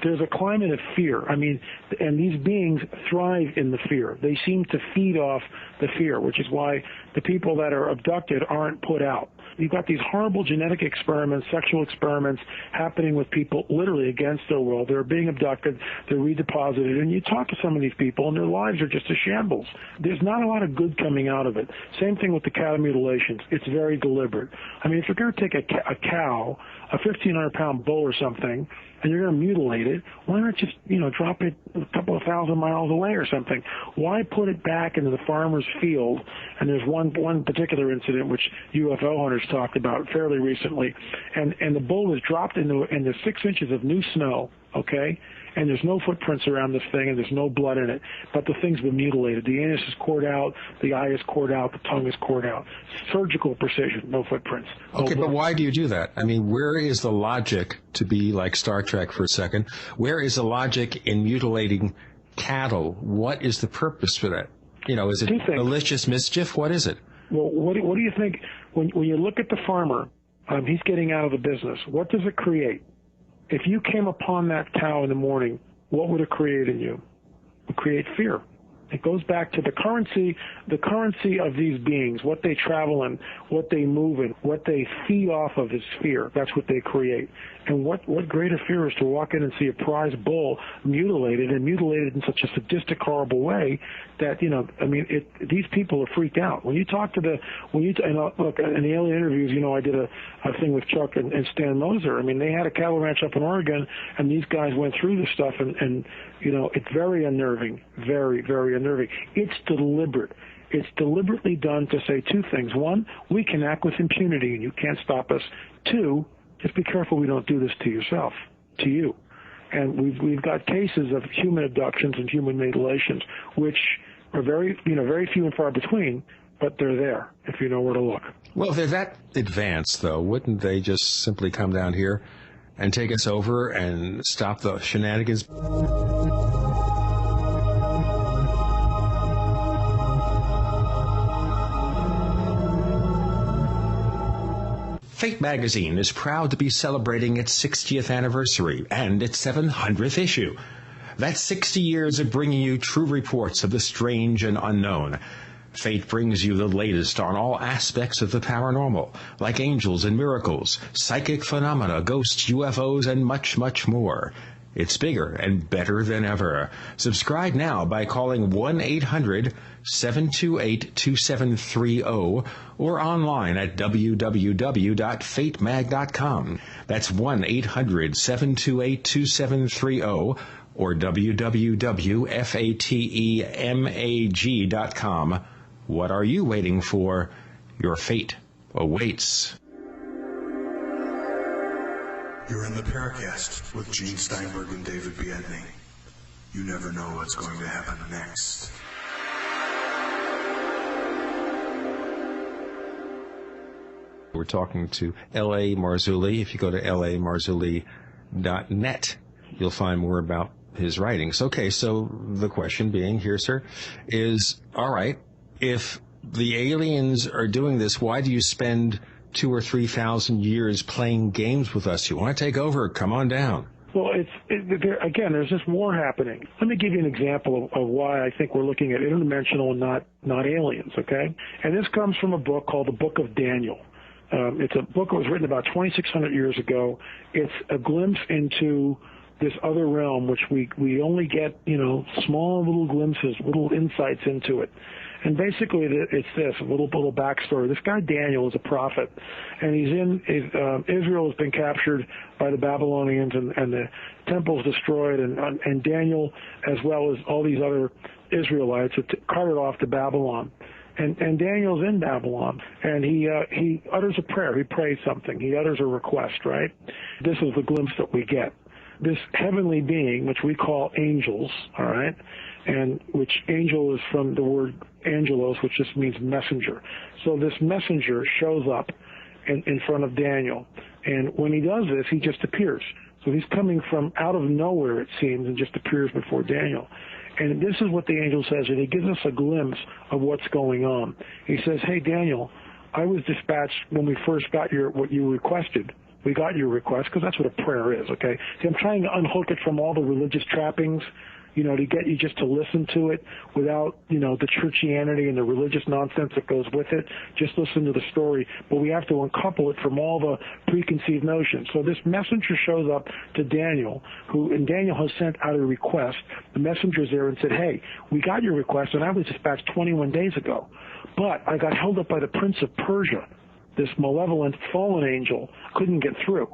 There's a climate of fear. I mean, and these beings thrive in the fear. They seem to feed off the fear, which is why the people that are abducted aren't put out. You've got these horrible genetic experiments, sexual experiments happening with people literally against their will. They're being abducted, they're redeposited, and you talk to some of these people, and their lives are just a shambles. There's not a lot of good coming out of it. Same thing with the cattle mutilations. It's very deliberate. I mean, if you're going to take a cow, a 1,500-pound bull or something, and you're going to mutilate it, why not just, drop it a couple of thousand miles away or something? Why put it back into the farmer's field? And there's one particular incident which UFO hunters talked about fairly recently, and the bull was dropped into 6 inches of new snow, okay? And there's no footprints around this thing, and there's no blood in it, but the thing's been mutilated. The anus is cored out, the eye is cored out, the tongue is cored out. Surgical precision, no footprints. Okay, but why do you do that? I mean, where is the logic, to be like Star Trek for a second, where is the logic in mutilating cattle? What is the purpose for that? Is it malicious mischief? What is it? Well, what do you think, when you look at the farmer, he's getting out of the business. What does it create? If you came upon that cow in the morning, what would it create in you? It would create fear. It goes back to the currency of these beings, what they travel in, what they move in, what they feed off of is fear. That's what they create. And what greater fear is to walk in and see a prize bull mutilated in such a sadistic, horrible way that, these people are freaked out. When you talk to look, in the alien interviews, I did a thing with Chuck and Stan Moser. I mean, they had a cattle ranch up in Oregon, and these guys went through this stuff, and it's very unnerving, very, very unnerving. It's deliberate. It's deliberately done to say two things. One, we can act with impunity, and you can't stop us. Two, just be careful we don't do this to yourself, to you. And we've got cases of human abductions and human mutilations, which are very few and far between, but they're there if you know where to look. Well, if they're that advanced, though, wouldn't they just simply come down here and take us over and stop the shenanigans? Fate magazine is proud to be celebrating its 60th anniversary and its 700th issue. That's 60 years of bringing you true reports of the strange and unknown. Fate brings you the latest on all aspects of the paranormal, like angels and miracles, psychic phenomena, ghosts, UFOs, and much, much more. It's bigger and better than ever. Subscribe now by calling 1-800-728-2730 or online at www.fatemag.com. That's 1-800-728-2730 or www.fatemag.com. What are you waiting for? Your fate awaits. You're in the Paracast with Gene Steinberg and David Biedney. You never know what's going to happen next. We're talking to L.A. Marzulli. If you go to lamarzulli.net, you'll find more about his writings. Okay, so the question being here, sir, is, all right, if the aliens are doing this, why do you spend 2,000 or 3,000 years playing games with us? You want to take over? Come on down. Well, again, there's just more happening. Let me give you an example of why I think we're looking at interdimensional and not aliens, okay? And this comes from a book called the Book of Daniel. It's a book that was written about 2,600 years ago. It's a glimpse into this other realm, which we only get, small little glimpses, little insights into it. And basically, it's this, a little backstory. This guy Daniel is a prophet, and Israel has been captured by the Babylonians, and the temple's destroyed, and Daniel, as well as all these other Israelites, are carted off to Babylon. And Daniel's in Babylon, and he utters a prayer. He prays something. He utters a request, right? This is the glimpse that we get. this heavenly being, which we call angels, all right, and which angel is from the word angelos, which just means messenger. So this messenger shows up in front of Daniel, and when he does this, he just appears. So he's coming from out of nowhere, it seems, and just appears before Daniel. And this is what the angel says, and he gives us a glimpse of what's going on. He says, hey, Daniel, I was dispatched when we first got what you requested. We got your request, because that's what a prayer is, okay? See, I'm trying to unhook it from all the religious trappings, to get you just to listen to it without, the churchianity and the religious nonsense that goes with it. Just listen to the story. But we have to uncouple it from all the preconceived notions. So this messenger shows up to Daniel, and Daniel has sent out a request. The messenger's there and said, hey, we got your request, and I was dispatched 21 days ago. But I got held up by the Prince of Persia. This malevolent fallen angel couldn't get through.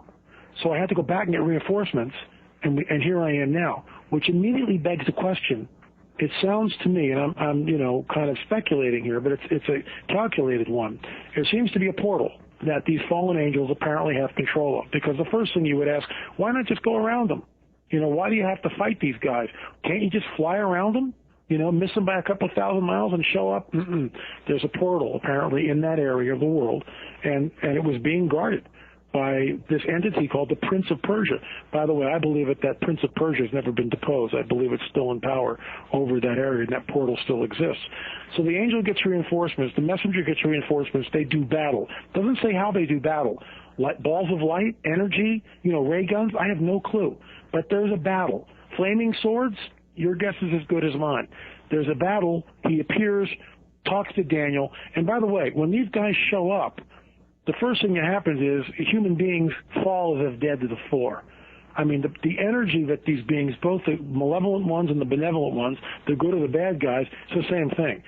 So I had to go back and get reinforcements, and here I am now, which immediately begs the question. It sounds to me, and I'm kind of speculating here, but it's a calculated one. There seems to be a portal that these fallen angels apparently have control of, because the first thing you would ask, why not just go around them? Why do you have to fight these guys? Can't you just fly around them? Miss them by a couple thousand miles and show up? There's a portal apparently in that area of the world, and it was being guarded by this entity called the Prince of Persia. By the way, I believe that Prince of Persia has never been deposed. I believe it's still in power over that area, and that portal still exists. So the angel gets reinforcements. The messenger gets reinforcements. They do battle. Doesn't say how they do battle. Balls of light, energy, ray guns, I have no clue. But there's a battle. Flaming swords, your guess is as good as mine. There's a battle. He appears, talks to Daniel. And by the way, when these guys show up, the first thing that happens is human beings fall as if dead to the floor. I mean, the energy that these beings, both the malevolent ones and the benevolent ones, the good or the bad guys, it's the same thing.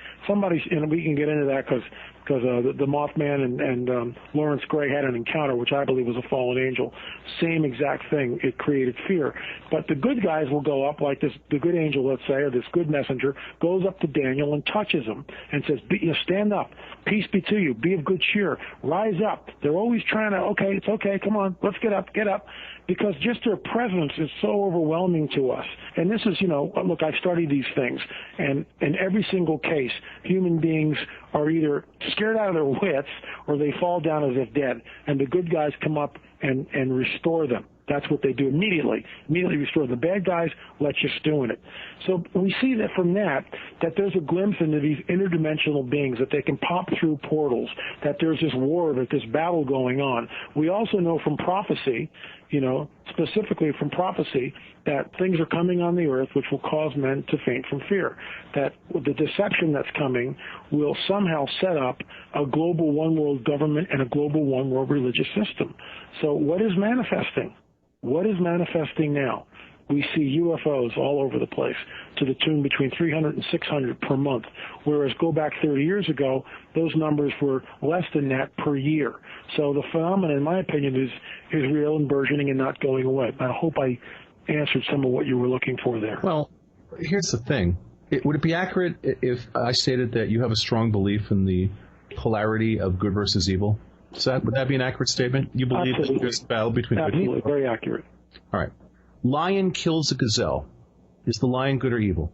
We can get into that because the Mothman and Lawrence Gray had an encounter, which I believe was a fallen angel. Same exact thing. It created fear. But the good guys will go up like this. The good angel, let's say, or this good messenger, goes up to Daniel and touches him and says, stand up. Peace be to you. Be of good cheer. Rise up. They're always trying to, okay, it's okay. Come on. Let's get up. Get up. Because just their presence is so overwhelming to us. And this is, look, I've studied these things. And in every single case, human beings are either scared out of their wits or they fall down as if dead. And the good guys come up and restore them. That's what they do immediately. Immediately restore. The bad guys let you stew in it. So we see that from that there's a glimpse into these interdimensional beings, that they can pop through portals, that there's this war, that this battle going on. We also know from prophecy, specifically from prophecy, that things are coming on the earth which will cause men to faint from fear. That the deception that's coming will somehow set up a global one world government and a global one world religious system. So what is manifesting? What is manifesting now? We see UFOs all over the place, to the tune between 300 and 600 per month, whereas go back 30 years ago, those numbers were less than that per year. So the phenomenon, in my opinion, is real and burgeoning and not going away. I hope I answered some of what you were looking for there. Well, here's the thing. Would it be accurate if I stated that you have a strong belief in the polarity of good versus evil? Would that be an accurate statement? You believe that there's a battle between good and evil? Absolutely, very accurate. All right. Lion kills a gazelle. Is the lion good or evil?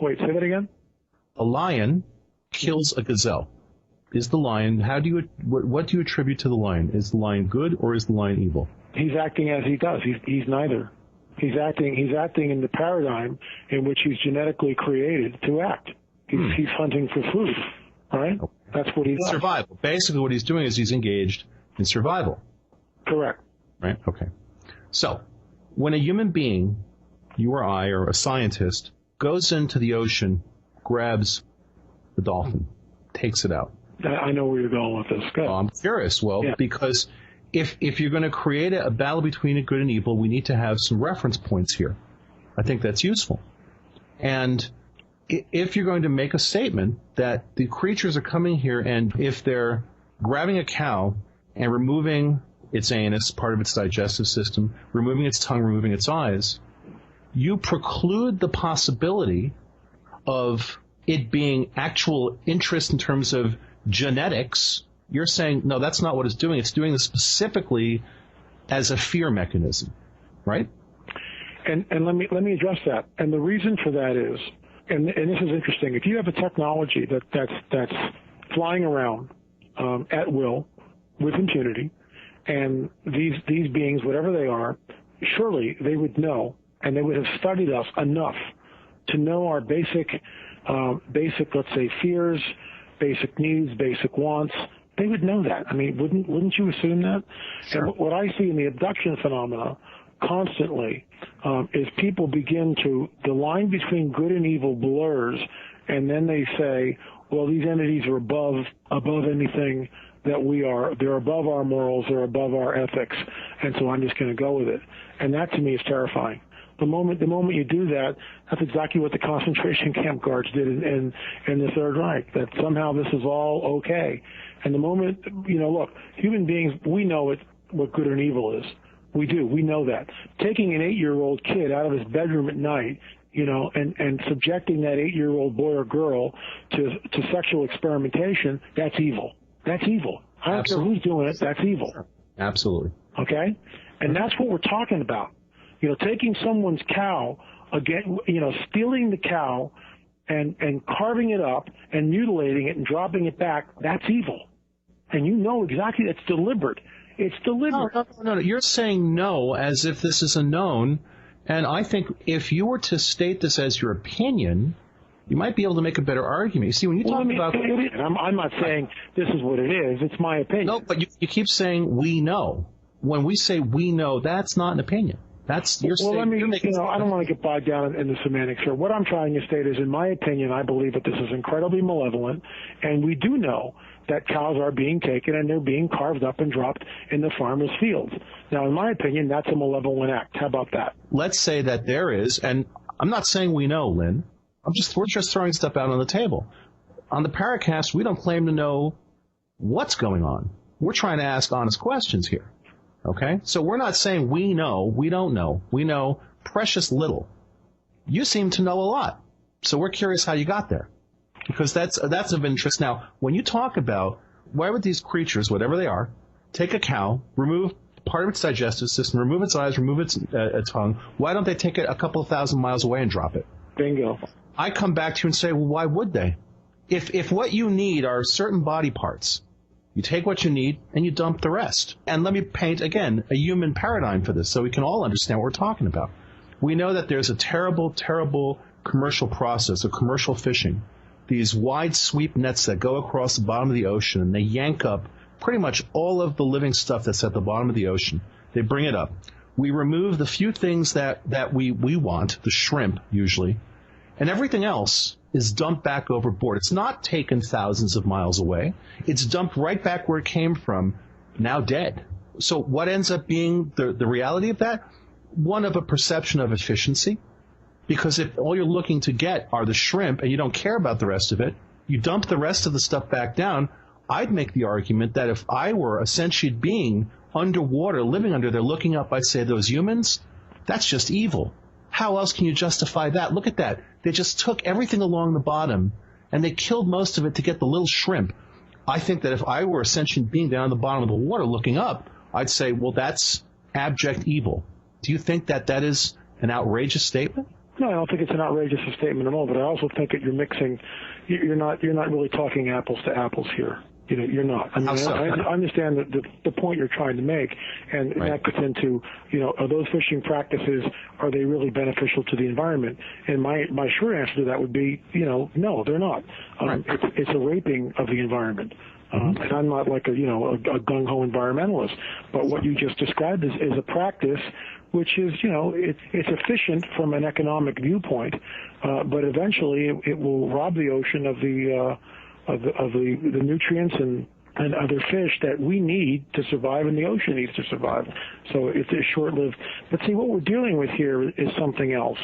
Wait, say that again? A lion kills a gazelle. Is the lion, what do you attribute to the lion? Is the lion good or is the lion evil? He's acting as he does. He's neither. He's acting in the paradigm in which he's genetically created to act. He's hunting for food, right? That's what he does. Survival. Basically what he's doing is he's engaged in survival. Correct. Right? Okay. So, when a human being, you or I or a scientist, goes into the ocean, grabs the dolphin, takes it out. I know where you're going with this. Go. Well, I'm curious. Because if you're going to create a battle between a good and evil, we need to have some reference points here. I think that's useful. And if you're going to make a statement that the creatures are coming here, and if they're grabbing a cow and removing its anus, part of its digestive system, removing its tongue, removing its eyes, you preclude the possibility of it being actual interest in terms of genetics. You're saying, no, that's not what it's doing. It's doing this specifically as a fear mechanism, right? And let me address that. And the reason for that is, and this is interesting, if you have a technology that's flying around at will with impunity, and these beings, whatever they are, surely they would know, and they would have studied us enough to know our basic, let's say, fears, basic needs, basic wants. They would know that. I mean, wouldn't you assume that? Sure. And what I see in the abduction phenomena constantly is people begin to, the line between good and evil blurs, and then they say, well, these entities are above anything that we are. They're above our morals. They're above our ethics. And so I'm just going to go with it. And that to me is terrifying. The moment you do that, that's exactly what the concentration camp guards did in the Third Reich, that somehow this is all okay. And the moment, look, human beings, we know what good and evil is. We do. We know that. Taking an 8-year-old kid out of his bedroom at night, and subjecting that 8-year-old boy or girl to sexual experimentation, that's evil. That's evil. I don't care who's doing it. That's evil. Absolutely. Okay? And that's what we're talking about. Taking someone's cow, again, stealing the cow and carving it up and mutilating it and dropping it back, that's evil. And you know exactly that's deliberate. It's deliberate. No. You're saying no as if this is a known. And I think if you were to state this as your opinion, you might be able to make a better argument. You see, when you talk about... I'm not saying this is what it is. It's my opinion. No, but you keep saying we know. When we say we know, that's not an opinion. That's your statement. I don't want to get bogged down in the semantics here. What I'm trying to state is, in my opinion, I believe that this is incredibly malevolent, and we do know that cows are being taken and they're being carved up and dropped in the farmers' fields. Now, in my opinion, that's a malevolent act. How about that? Let's say that there is, and I'm not saying we know, Lynn. We're just throwing stuff out on the table. On the Paracast, we don't claim to know what's going on. We're trying to ask honest questions here. Okay? So we're not saying we know, we don't know. We know precious little. You seem to know a lot. So we're curious how you got there. Because that's of interest. Now, when you talk about why would these creatures, whatever they are, take a cow, remove part of its digestive system, remove its eyes, remove its tongue, why don't they take it a couple of thousand miles away and drop it? Bingo. I come back to you and say, well, why would they? If what you need are certain body parts, you take what you need and you dump the rest. And let me paint, again, a human paradigm for this so we can all understand what we're talking about. We know that there's a terrible, terrible commercial process of commercial fishing. These wide sweep nets that go across the bottom of the ocean, and they yank up pretty much all of the living stuff that's at the bottom of the ocean. They bring it up. We remove the few things that we want, the shrimp usually, and everything else is dumped back overboard. It's not taken thousands of miles away. It's dumped right back where it came from, now dead. So what ends up being the reality of that? One of a perception of efficiency. Because if all you're looking to get are the shrimp and you don't care about the rest of it, you dump the rest of the stuff back down. I'd make the argument that if I were a sentient being underwater, living under there, looking up, I'd say those humans, that's just evil. How else can you justify that? Look at that. They just took everything along the bottom and they killed most of it to get the little shrimp. I think that if I were a sentient being down at the bottom of the water looking up, I'd say, well, that's abject evil. Do you think that is an outrageous statement? No, I don't think it's an outrageous statement at all, but I also think that you're not really talking apples to apples here. You're not. I mean, I understand the point you're trying to make, and right. That gets into, are those fishing practices, are they really beneficial to the environment? And my short answer to that would be, no, they're not. Right. It's a raping of the environment. And I'm not like a gung-ho environmentalist, but what you just described is a practice which is, it's efficient from an economic viewpoint, but eventually it will rob the ocean of the nutrients and other fish that we need to survive and the ocean needs to survive. So it's short-lived. But see, what we're dealing with here is something else.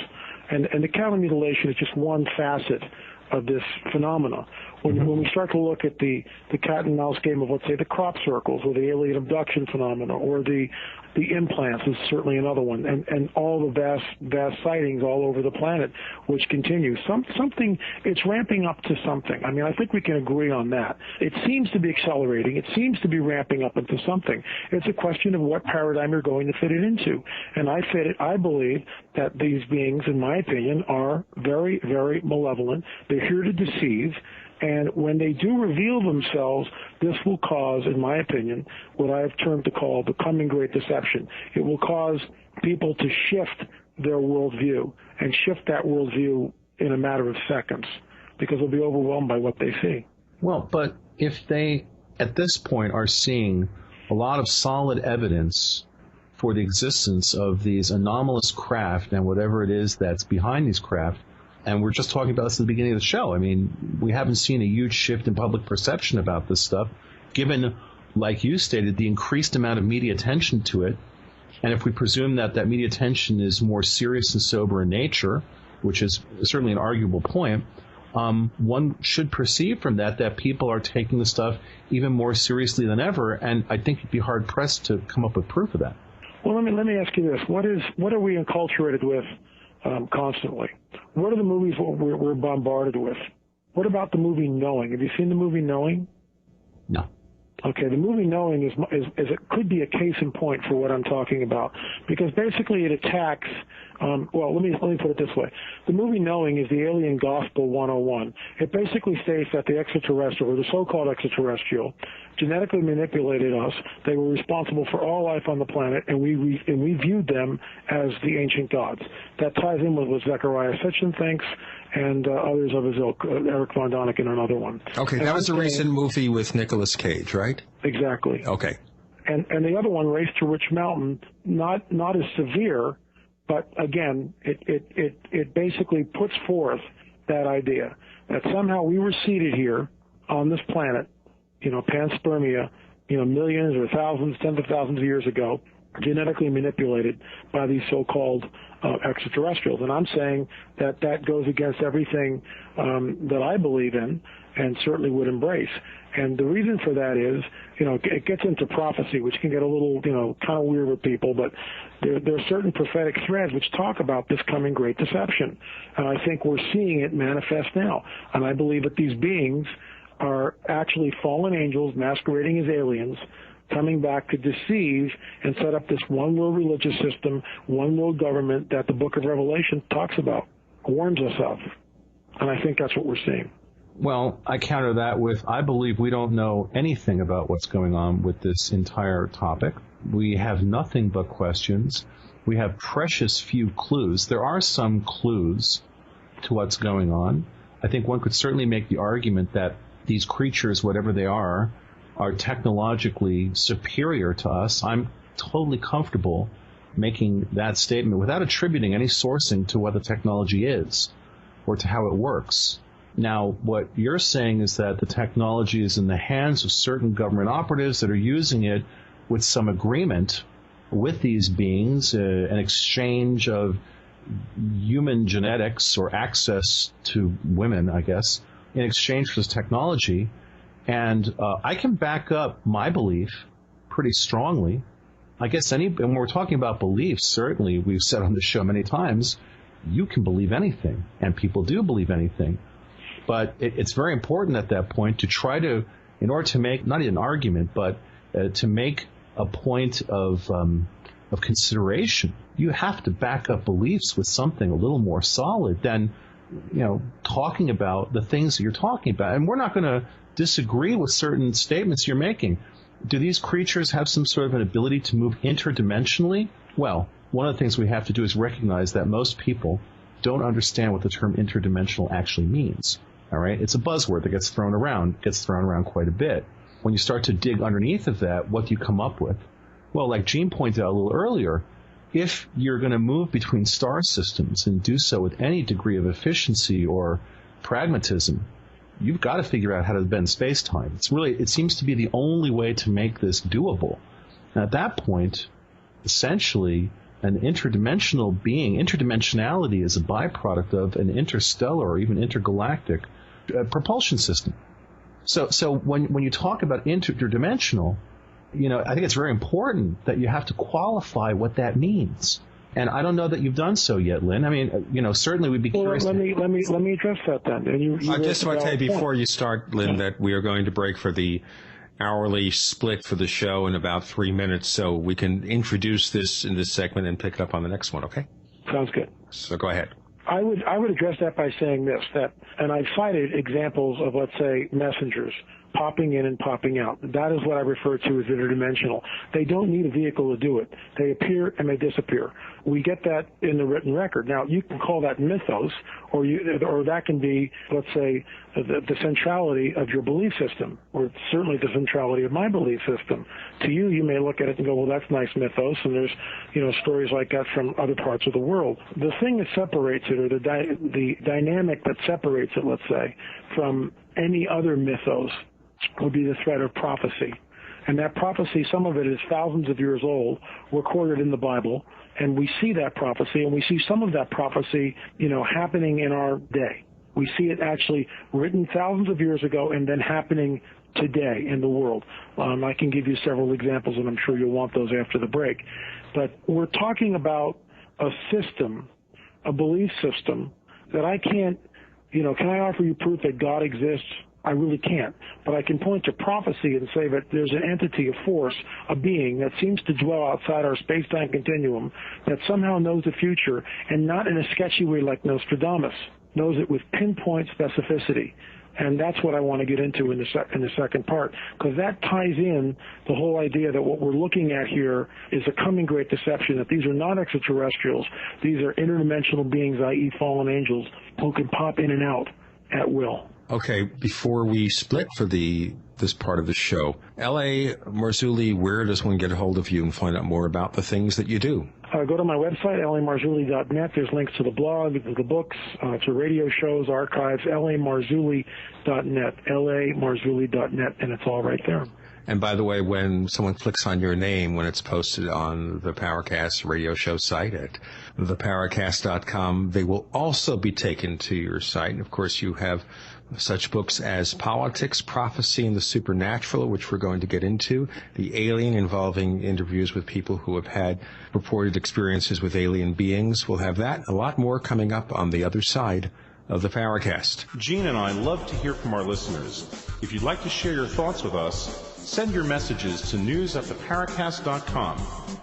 And the cow mutilation is just one facet of this phenomena. When we start to look at the cat and mouse game of, let's say, the crop circles or the alien abduction phenomena or the implants is certainly another one, and all the vast sightings all over the planet, which continue. Something, it's ramping up to something. I mean, I think we can agree on that. It seems to be accelerating. It seems to be ramping up into something. It's a question of what paradigm you're going to fit it into. And I believe that these beings, in my opinion, are very, very malevolent. They're here to deceive. And when they do reveal themselves, this will cause, in my opinion, what I have termed to call the coming great deception. It will cause people to shift their worldview and shift that worldview in a matter of seconds because they'll be overwhelmed by what they see. Well, but if they, at this point, are seeing a lot of solid evidence for the existence of these anomalous craft and whatever it is that's behind these craft, and we're just talking about this at the beginning of the show. I mean, we haven't seen a huge shift in public perception about this stuff, given, like you stated, the increased amount of media attention to it. And if we presume that media attention is more serious and sober in nature, which is certainly an arguable point, one should perceive from that people are taking the stuff even more seriously than ever. And I think you'd be hard-pressed to come up with proof of that. Well, let me ask you this. What are we enculturated with constantly? What are the movies we're bombarded with? What about the movie Knowing? Have you seen the movie Knowing? No. Okay, the movie Knowing is it could be a case in point for what I'm talking about, because basically it attacks. Well, let me put it this way: the movie Knowing is the Alien Gospel 101. It basically states that the extraterrestrial, or the so-called extraterrestrial, genetically manipulated us. They were responsible for all life on the planet, and we viewed them as the ancient gods. That ties in with what Zechariah Sitchin thinks, and others of his ilk, Eric Von Däniken, another one. Okay, that was a recent movie with Nicolas Cage, right? Exactly. Okay. And the other one, Race to Rich Mountain, not as severe, but again, it basically puts forth that idea that somehow we were seated here on this planet, panspermia, millions or thousands, tens of thousands of years ago, genetically manipulated by these so-called extraterrestrials. And I'm saying that goes against everything that I believe in and certainly would embrace. And the reason for that is, it gets into prophecy, which can get a little, kind of weird with people, but there are certain prophetic threads which talk about this coming great deception. And I think we're seeing it manifest now. And I believe that these beings are actually fallen angels masquerading as aliens, coming back to deceive and set up this one world religious system, one world government that the book of Revelation talks about, warns us of. And I think that's what we're seeing. Well, I counter that with, I believe we don't know anything about what's going on with this entire topic. We have nothing but questions. We have precious few clues. There are some clues to what's going on. I think one could certainly make the argument that these creatures, whatever they are technologically superior to us. I'm totally comfortable making that statement without attributing any sourcing to what the technology is or to how it works. Now, what you're saying is that the technology is in the hands of certain government operatives that are using it with some agreement with these beings, an exchange of human genetics or access to women, I guess, in exchange for this technology. And I can back up my belief pretty strongly. I guess when we're talking about beliefs, certainly we've said on the show many times, you can believe anything, and people do believe anything. But it's very important at that point to try to, in order to make, not an argument, but to make a point of consideration, you have to back up beliefs with something a little more solid than, talking about the things that you're talking about. And we're not going to disagree with certain statements you're making. Do these creatures have some sort of an ability to move interdimensionally? Well, one of the things we have to do is recognize that most people don't understand what the term interdimensional actually means. All right? It's a buzzword that gets thrown around quite a bit. When you start to dig underneath of that, what do you come up with? Well, like Gene pointed out a little earlier, if you're going to move between star systems and do so with any degree of efficiency or pragmatism, you've got to figure out how to bend space-time. It seems to be the only way to make this doable. And at that point, essentially, an interdimensional being, interdimensionality is a byproduct of an interstellar or even intergalactic propulsion system. So when you talk about interdimensional, I think it's very important that you have to qualify what that means. And I don't know that you've done so yet, Lynn. I mean, certainly we'd be curious. Let me address that then. And you I just want to say before you start, Lynn, that we are going to break for the hourly split for the show in about 3 minutes, so we can introduce this in this segment and pick it up on the next one. Okay? Sounds good. So go ahead. I would address that by saying this, and I've cited examples of, let's say, messengers popping in and popping out. That is what I refer to as interdimensional. They don't need a vehicle to do it. They appear and they disappear. We get that in the written record. Now, you can call that mythos, or that can be, let's say, the centrality of your belief system, or certainly the centrality of my belief system. To you, you may look at it and go, well, that's nice mythos, and there's, stories like that from other parts of the world. The thing that separates it, or the dynamic that separates it, let's say, from any other mythos would be the threat of prophecy. And that prophecy, some of it is thousands of years old, recorded in the Bible, and we see that prophecy, and we see some of that prophecy, happening in our day. We see it actually written thousands of years ago and then happening today in the world. I can give you several examples, and I'm sure you'll want those after the break. But we're talking about a system, a belief system, that I can't, can I offer you proof that God exists? I really can't. But I can point to prophecy and say that there's an entity, a force, a being that seems to dwell outside our space-time continuum that somehow knows the future, and not in a sketchy way like Nostradamus, knows it with pinpoint specificity. And that's what I want to get into in the second part, because that ties in the whole idea that what we're looking at here is a coming great deception, that these are not extraterrestrials. These are interdimensional beings, i.e. fallen angels, who can pop in and out at will. Okay, before we split for this part of the show, L.A. Marzulli, where does one get a hold of you and find out more about the things that you do? Go to my website, lamarzulli.net. There's links to the blog, to the books, to radio shows, archives, lamarzulli.net, lamarzulli.net, and it's all right there. And by the way, when someone clicks on your name, when it's posted on the Paracast radio show site at theparacast.com, they will also be taken to your site. And of course, you have such books as Politics, Prophecy, and the Supernatural, which we're going to get into, The Alien, involving interviews with people who have had reported experiences with alien beings. We'll have that, a lot more coming up on the other side of the Paracast. Gene and I love to hear from our listeners. If you'd like to share your thoughts with us, send your messages to news@theparacast.com.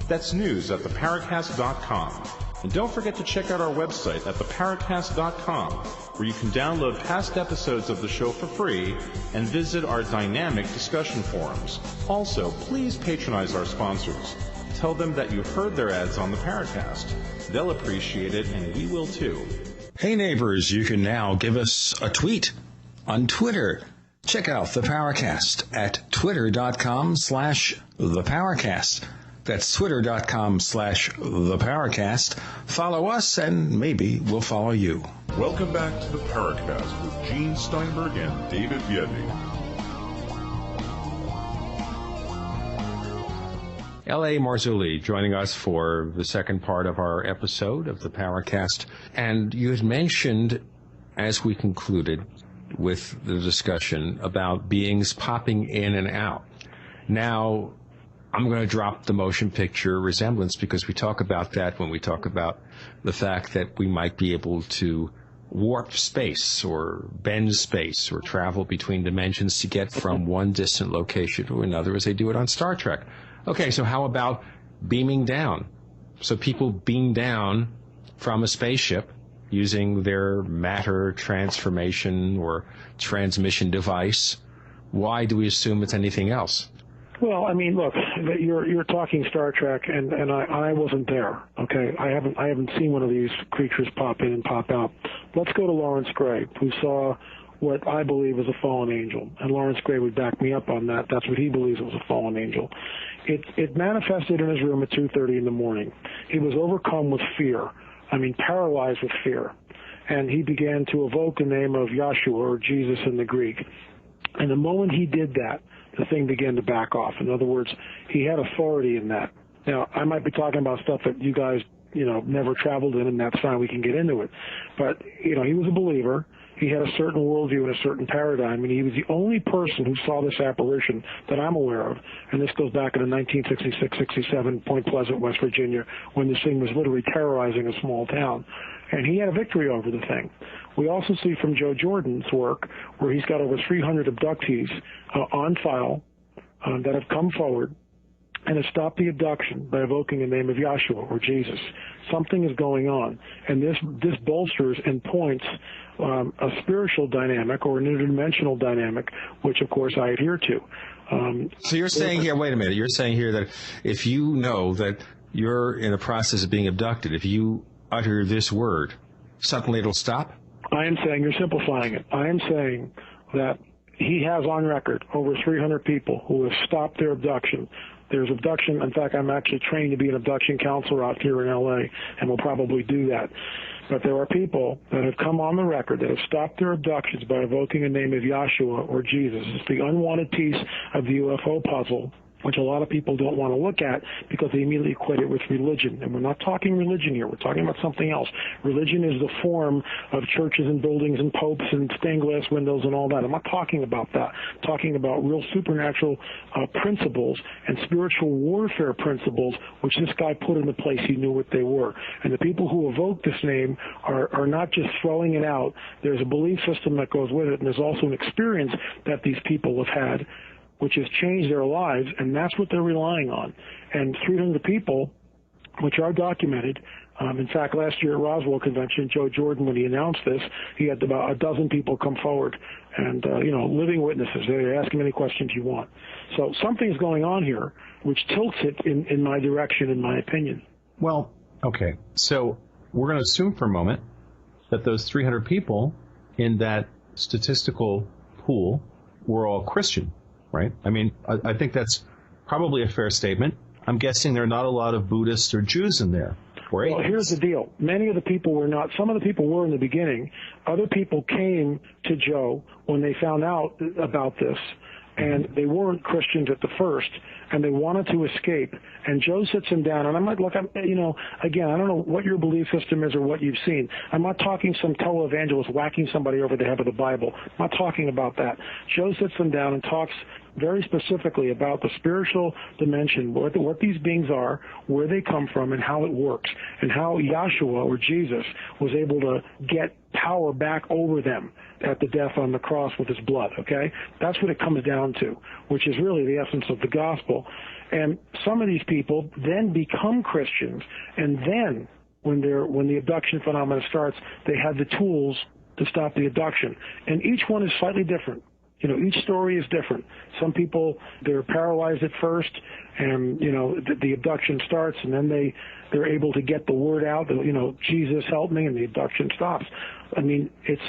That's news@theparacast.com. And don't forget to check out our website at theparacast.com, where you can download past episodes of the show for free and visit our dynamic discussion forums. Also, please patronize our sponsors. Tell them that you heard their ads on the Paracast. They'll appreciate it, and we will too. Hey neighbors, you can now give us a tweet on Twitter. Check out the Paracast at twitter.com/theparacast. That's twitter.com/theparacast. Follow us, and maybe we'll follow you. Welcome back to the Paracast with Gene Steinberg and David Biedny. L.A. Marzulli joining us for the second part of our episode of the Paracast. And you had mentioned, as we concluded with the discussion, about beings popping in and out. Now, I'm going to drop the motion picture resemblance, because we talk about that when we talk about the fact that we might be able to warp space or bend space or travel between dimensions to get from one distant location to another, as they do it on Star Trek. Okay, so how about beaming down? So people beam down from a spaceship using their matter transformation or transmission device. Why do we assume it's anything else? Well, I mean, look, you're talking Star Trek, and I wasn't there. Okay, I haven't seen one of these creatures pop in and pop out. Let's go to Lawrence Gray, who saw what I believe is a fallen angel, and Lawrence Gray would back me up on that. That's what he believes was a fallen angel. It manifested in his room at 2:30 in the morning. He was overcome with fear. I mean, paralyzed with fear. And he began to evoke the name of Yahshua, or Jesus in the Greek. And the moment he did that, the thing began to back off. In other words, he had authority in that. Now, I might be talking about stuff that you guys never traveled in, and that's fine. We can get into it. But, he was a believer. He had a certain worldview and a certain paradigm, and he was the only person who saw this apparition that I'm aware of. And this goes back into 1966-67, Point Pleasant, West Virginia, when this thing was literally terrorizing a small town. And he had a victory over the thing. We also see from Joe Jordan's work, where he's got over 300 abductees on file that have come forward and have stopped the abduction by evoking the name of Yahshua or Jesus. Something is going on, and this bolsters and points a spiritual dynamic or an interdimensional dynamic, which, of course, I adhere to. So you're saying here, wait a minute, you're saying here that if you know that you're in the process of being abducted, if you utter this word, suddenly it'll stop? I am saying, you're simplifying it. I am saying that he has on record over 300 people who have stopped their abduction. There's abduction. In fact, I'm actually trained to be an abduction counselor out here in L.A., and will probably do that. But there are people that have come on the record that have stopped their abductions by evoking a name of Yahshua or Jesus. It's the unwanted piece of the UFO puzzle, which a lot of people don't want to look at because they immediately equate it with religion. And we're not talking religion here. We're talking about something else. Religion is the form of churches and buildings and popes and stained glass windows and all that. I'm not talking about that. I'm talking about real supernatural principles and spiritual warfare principles, which this guy put into place. He knew what they were. And the people who evoke this name are not just throwing it out. There's a belief system that goes with it, and there's also an experience that these people have had, which has changed their lives, and that's what they're relying on. And 300 people, which are documented. In fact, last year at Roswell Convention, Joe Jordan, when he announced this, he had about a dozen people come forward, and living witnesses. They ask him any questions you want. So something's going on here, which tilts it in my direction, in my opinion. Well, okay. So we're going to assume for a moment that those 300 people in that statistical pool were all Christian. Right? I mean, I think that's probably a fair statement. I'm guessing there are not a lot of Buddhists or Jews in there. Right? Well, here's the deal. Many of the people were not. Some of the people were in the beginning. Other people came to Joe when they found out about this, and they weren't Christians at the first, and they wanted to escape. And Joe sits them down, and I'm like, look, again, I don't know what your belief system is or what you've seen. I'm not talking some televangelist whacking somebody over the head with the Bible. I'm not talking about that. Joe sits them down and talks very specifically about the spiritual dimension, what these beings are, where they come from, and how it works, and how Yahshua or Jesus was able to get power back over them at the death on the cross with his blood, okay? That's what it comes down to, which is really the essence of the gospel. And some of these people then become Christians, and then when the abduction phenomenon starts, they have the tools to stop the abduction. And each one is slightly different. Each story is different. Some people, they're paralyzed at first, and, the abduction starts, and then they're able to get the word out, Jesus help me, and the abduction stops. I mean, it's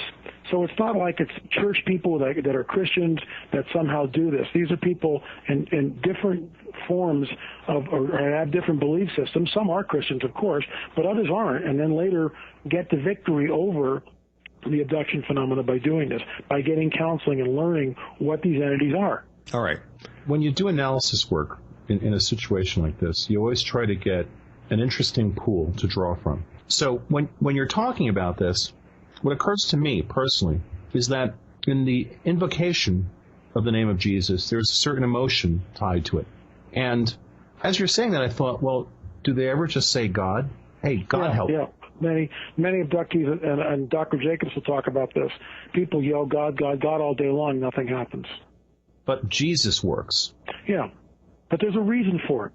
not like it's church people that are Christians that somehow do this. These are people in different forms or have different belief systems. Some are Christians, of course, but others aren't, and then later get the victory over the abduction phenomena by doing this, by getting counseling and learning what these entities are. All right. When you do analysis work in a situation like this, you always try to get an interesting pool to draw from. So when you're talking about this, what occurs to me personally is that in the invocation of the name of Jesus, there's a certain emotion tied to it. And as you're saying that, I thought, well, do they ever just say God? Hey, God help. Yeah. Many abductees, and Dr. Jacobs will talk about this. People yell God, God, God all day long. Nothing happens. But Jesus works. Yeah. But there's a reason for it.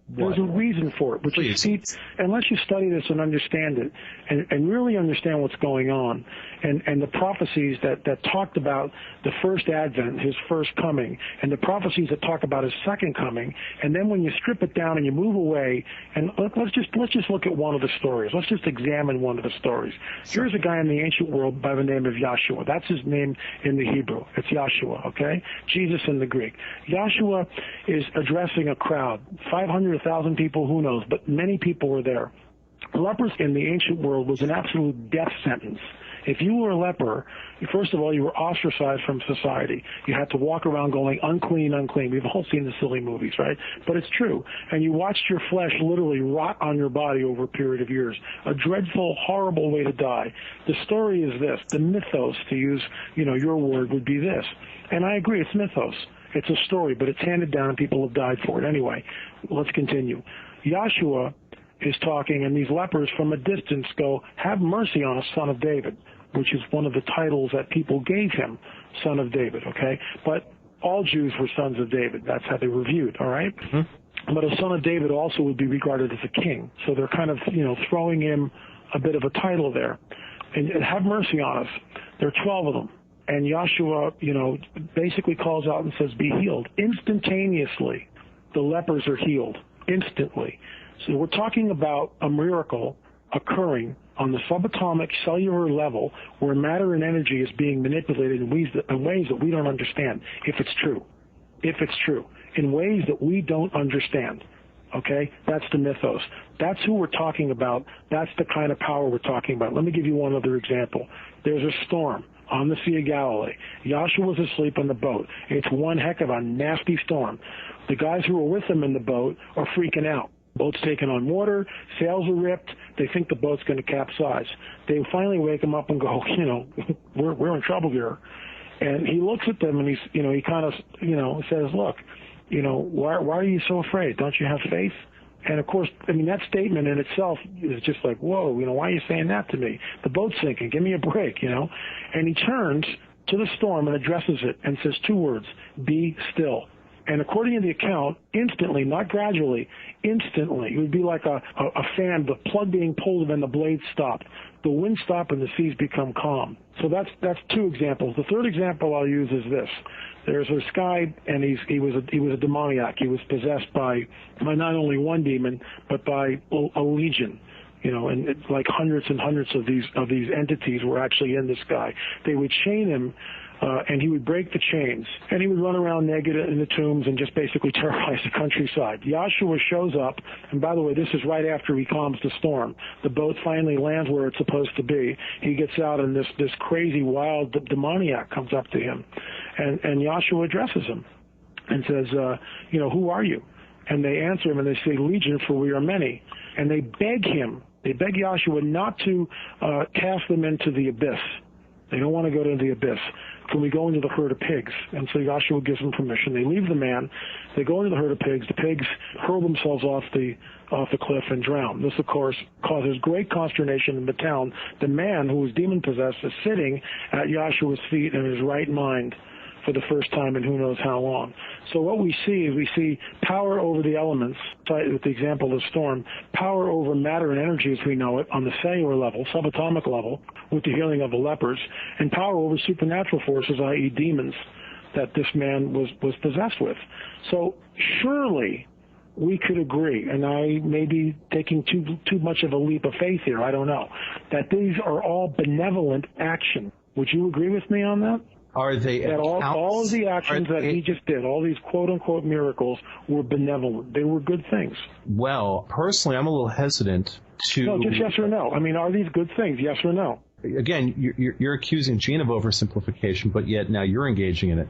There's a reason for it, which is, unless you study this and understand it, and really understand what's going on, and the prophecies that talked about the first advent, his first coming, and the prophecies that talk about his second coming, and then when you strip it down and you move away, and let's just look at one of the stories. Let's just examine one of the stories. Here's a guy in the ancient world by the name of Yahshua. That's his name in the Hebrew. It's Yahshua, okay? Jesus in the Greek. Yahshua is addressing a crowd, 500,000 people, who knows, but many people were there. Leprosy in the ancient world was an absolute death sentence. If you were a leper, first of all, you were ostracized from society. You had to walk around going, unclean, unclean. We've all seen the silly movies, right? But it's true. And you watched your flesh literally rot on your body over a period of years. A dreadful, horrible way to die. The story is this. The mythos, to use, your word, would be this. And I agree, it's mythos. It's a story, but it's handed down and people have died for it. Anyway, let's continue. Yahshua is talking, and these lepers from a distance go, have mercy on us, son of David, which is one of the titles that people gave him, son of David, okay? But all Jews were sons of David. That's how they were viewed, all right? Mm-hmm. But a son of David also would be regarded as a king. So they're kind of, throwing him a bit of a title there. And have mercy on us. There are 12 of them. And Yahshua, basically calls out and says, be healed. Instantaneously, the lepers are healed. Instantly. So we're talking about a miracle occurring on the subatomic cellular level where matter and energy is being manipulated in ways that we don't understand, if it's true. If it's true. In ways that we don't understand. Okay? That's the mythos. That's who we're talking about. That's the kind of power we're talking about. Let me give you one other example. There's a storm on the Sea of Galilee. Yahshua was asleep on the boat. It's one heck of a nasty storm. The guys who were with him in the boat are freaking out. Boat's taking on water, sails are ripped, they think the boat's going to capsize. They finally wake him up and go, we're in trouble here. And he looks at them and he kind of, says, look, why are you so afraid? Don't you have faith? And of course, that statement in itself is just like, whoa, why are you saying that to me? The boat's sinking, give me a break, And he turns to the storm and addresses it and says 2 words, be still. And according to the account, instantly, not gradually, instantly, it would be like a fan, the plug being pulled and then the blades stopped. The wind stopped and the seas become calm. So that's 2 examples. The third example I'll use is this. There's this guy, and he was a demoniac. He was possessed by not only one demon, but by a legion. And it's like hundreds and hundreds of these entities were actually in this guy. They would chain him, and he would break the chains, and he would run around naked in the tombs and just basically terrorize the countryside. Yahshua shows up, and by the way, this is right after he calms the storm. The boat finally lands where it's supposed to be. He gets out, and this crazy, wild demoniac comes up to him, and Yahshua addresses him and says, who are you? And they answer him, and they say, Legion, for we are many. And they beg him, Yahshua not to cast them into the abyss. They don't want to go to the abyss. Can we go into the herd of pigs? And so Yahshua gives them permission. They leave the man. They go into the herd of pigs. The pigs hurl themselves off the cliff and drown. This, of course, causes great consternation in the town. The man who was demon-possessed is sitting at Yahshua's feet in his right mind for the first time in who knows how long. So what we see power over the elements, with the example of the storm, power over matter and energy as we know it on the cellular level, subatomic level, with the healing of the lepers, and power over supernatural forces, i.e. demons, that this man was possessed with. So surely we could agree, and I may be taking too much of a leap of faith here, I don't know, that these are all benevolent action. Would you agree with me on that? Are they that all of the actions that he just did, all these quote-unquote miracles, were benevolent. They were good things. Well, personally, I'm a little hesitant to... No, just yes or no. Are these good things, yes or no? Again, you're accusing Gene of oversimplification, but yet now you're engaging in it.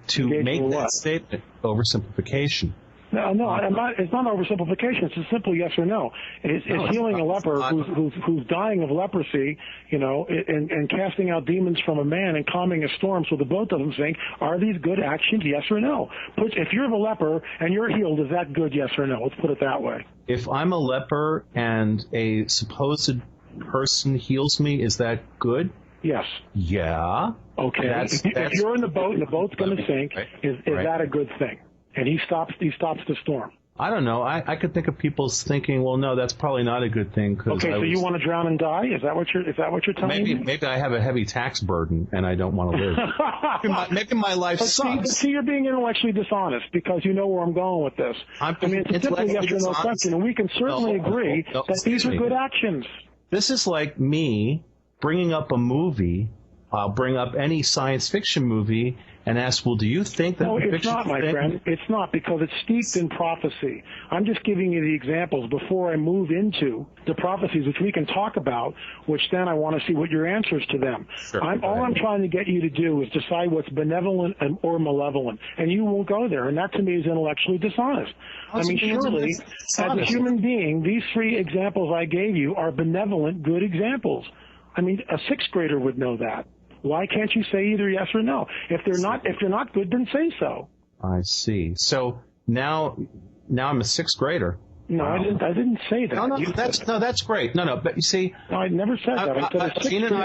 To make that statement, oversimplification. No, I'm not. It's not oversimplification. It's a simple yes or no. It's healing a leper who's dying of leprosy, and casting out demons from a man and calming a storm so the boat doesn't sink. Are these good actions? Yes or no? If you're a leper and you're healed, is that good? Yes or no? Let's put it that way. If I'm a leper and a supposed person heals me, is that good? Yes. Yeah. Okay. If you're in the boat and the boat's going to sink, is that a good thing? And he stops the storm. I don't know. I could think of people thinking, well, no, that's probably not a good thing. Okay, so you want to drown and die? Is that what you're telling me? Maybe I have a heavy tax burden and I don't want to live. maybe my life sucks. See, you're being intellectually dishonest because you know where I'm going with this. It's a simple yes or no question, and we can certainly agree that these are good actions. This is like me bringing up a movie. I'll bring up any science fiction movie and ask, well, do you think that... No, it's not, my friend. It's not, because it's steeped in prophecy. I'm just giving you the examples before I move into the prophecies, which we can talk about, which then I want to see what your answers to them. Sure, all I'm trying to get you to do is decide what's benevolent or malevolent, and you won't go there, and that to me is intellectually dishonest. I mean, surely, as a human being, these 3 examples I gave you are benevolent, good examples. I mean, a 6th grader would know that. Why can't you say either yes or no? If they're not good, then say so. I see. So now I'm a 6th grader. No, wow. I didn't say that. No, that's great. No, but you see, no, I never said that. Gene and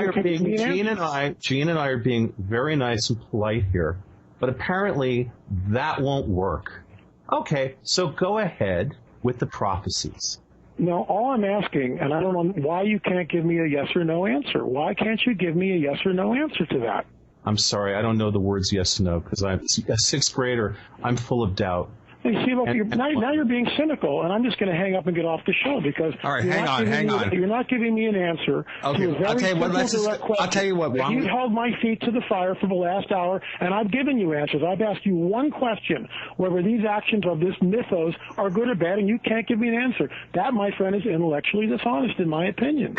I are being very nice and polite here, but apparently that won't work. Okay, so go ahead with the prophecies. No, all I'm asking, and I don't know why you can't give me a yes or no answer. Why can't you give me a yes or no answer to that? I'm sorry, I don't know the words yes and no, because I'm a 6th grader. I'm full of doubt. Hey, see, look, now you're being cynical, and I'm just going to hang up and get off the show because all right, hang on. You're not giving me an answer to a very simple, direct question. I'll tell you what. You held my feet to the fire for the last hour, and I've given you answers. I've asked you one question, whether these actions of this mythos are good or bad, and you can't give me an answer. That, my friend, is intellectually dishonest, in my opinion.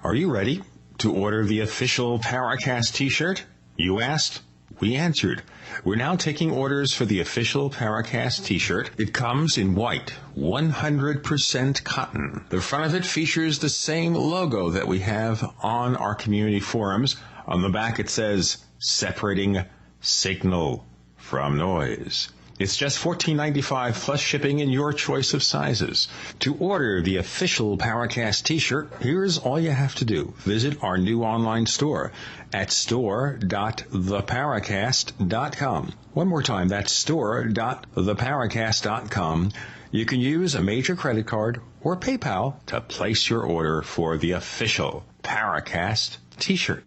Are you ready to order the official Paracast t-shirt? You asked, we answered. We're now taking orders for the official Paracast t-shirt. It comes in white, 100% cotton. The front of it features the same logo that we have on our community forums. On the back it says, separating signal from noise. It's just $14.95 plus shipping in your choice of sizes. To order the official Paracast t-shirt, here's all you have to do. Visit our new online store at store.theparacast.com. One more time, that's store.theparacast.com. You can use a major credit card or PayPal to place your order for the official Paracast t-shirt.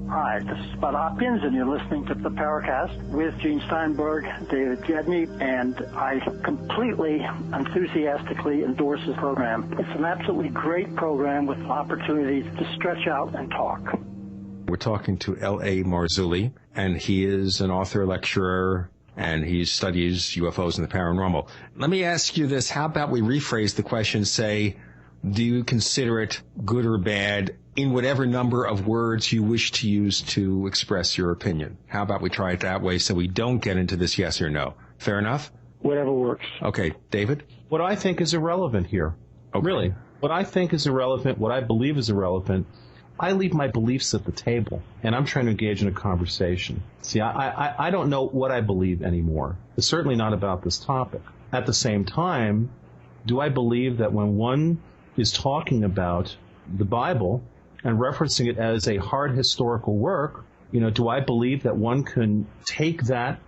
Hi, this is Bud Hopkins, and you're listening to the Paracast with Gene Steinberg, David Gedney, and I completely, enthusiastically endorse this program. It's an absolutely great program with opportunities to stretch out and talk. We're talking to L.A. Marzulli, and he is an author, lecturer, and he studies UFOs and the paranormal. Let me ask you this. How about we rephrase the question, say, do you consider it good or bad in whatever number of words you wish to use to express your opinion? How about we try it that way so we don't get into this yes or no? Fair enough? Whatever works. Okay, David? What I think is irrelevant here. Okay. Really. What I think is irrelevant, what I believe is irrelevant, I leave my beliefs at the table, and I'm trying to engage in a conversation. See, I don't know what I believe anymore. It's certainly not about this topic. At the same time, do I believe that when one is talking about the Bible and referencing it as a hard historical work, do I believe that one can take that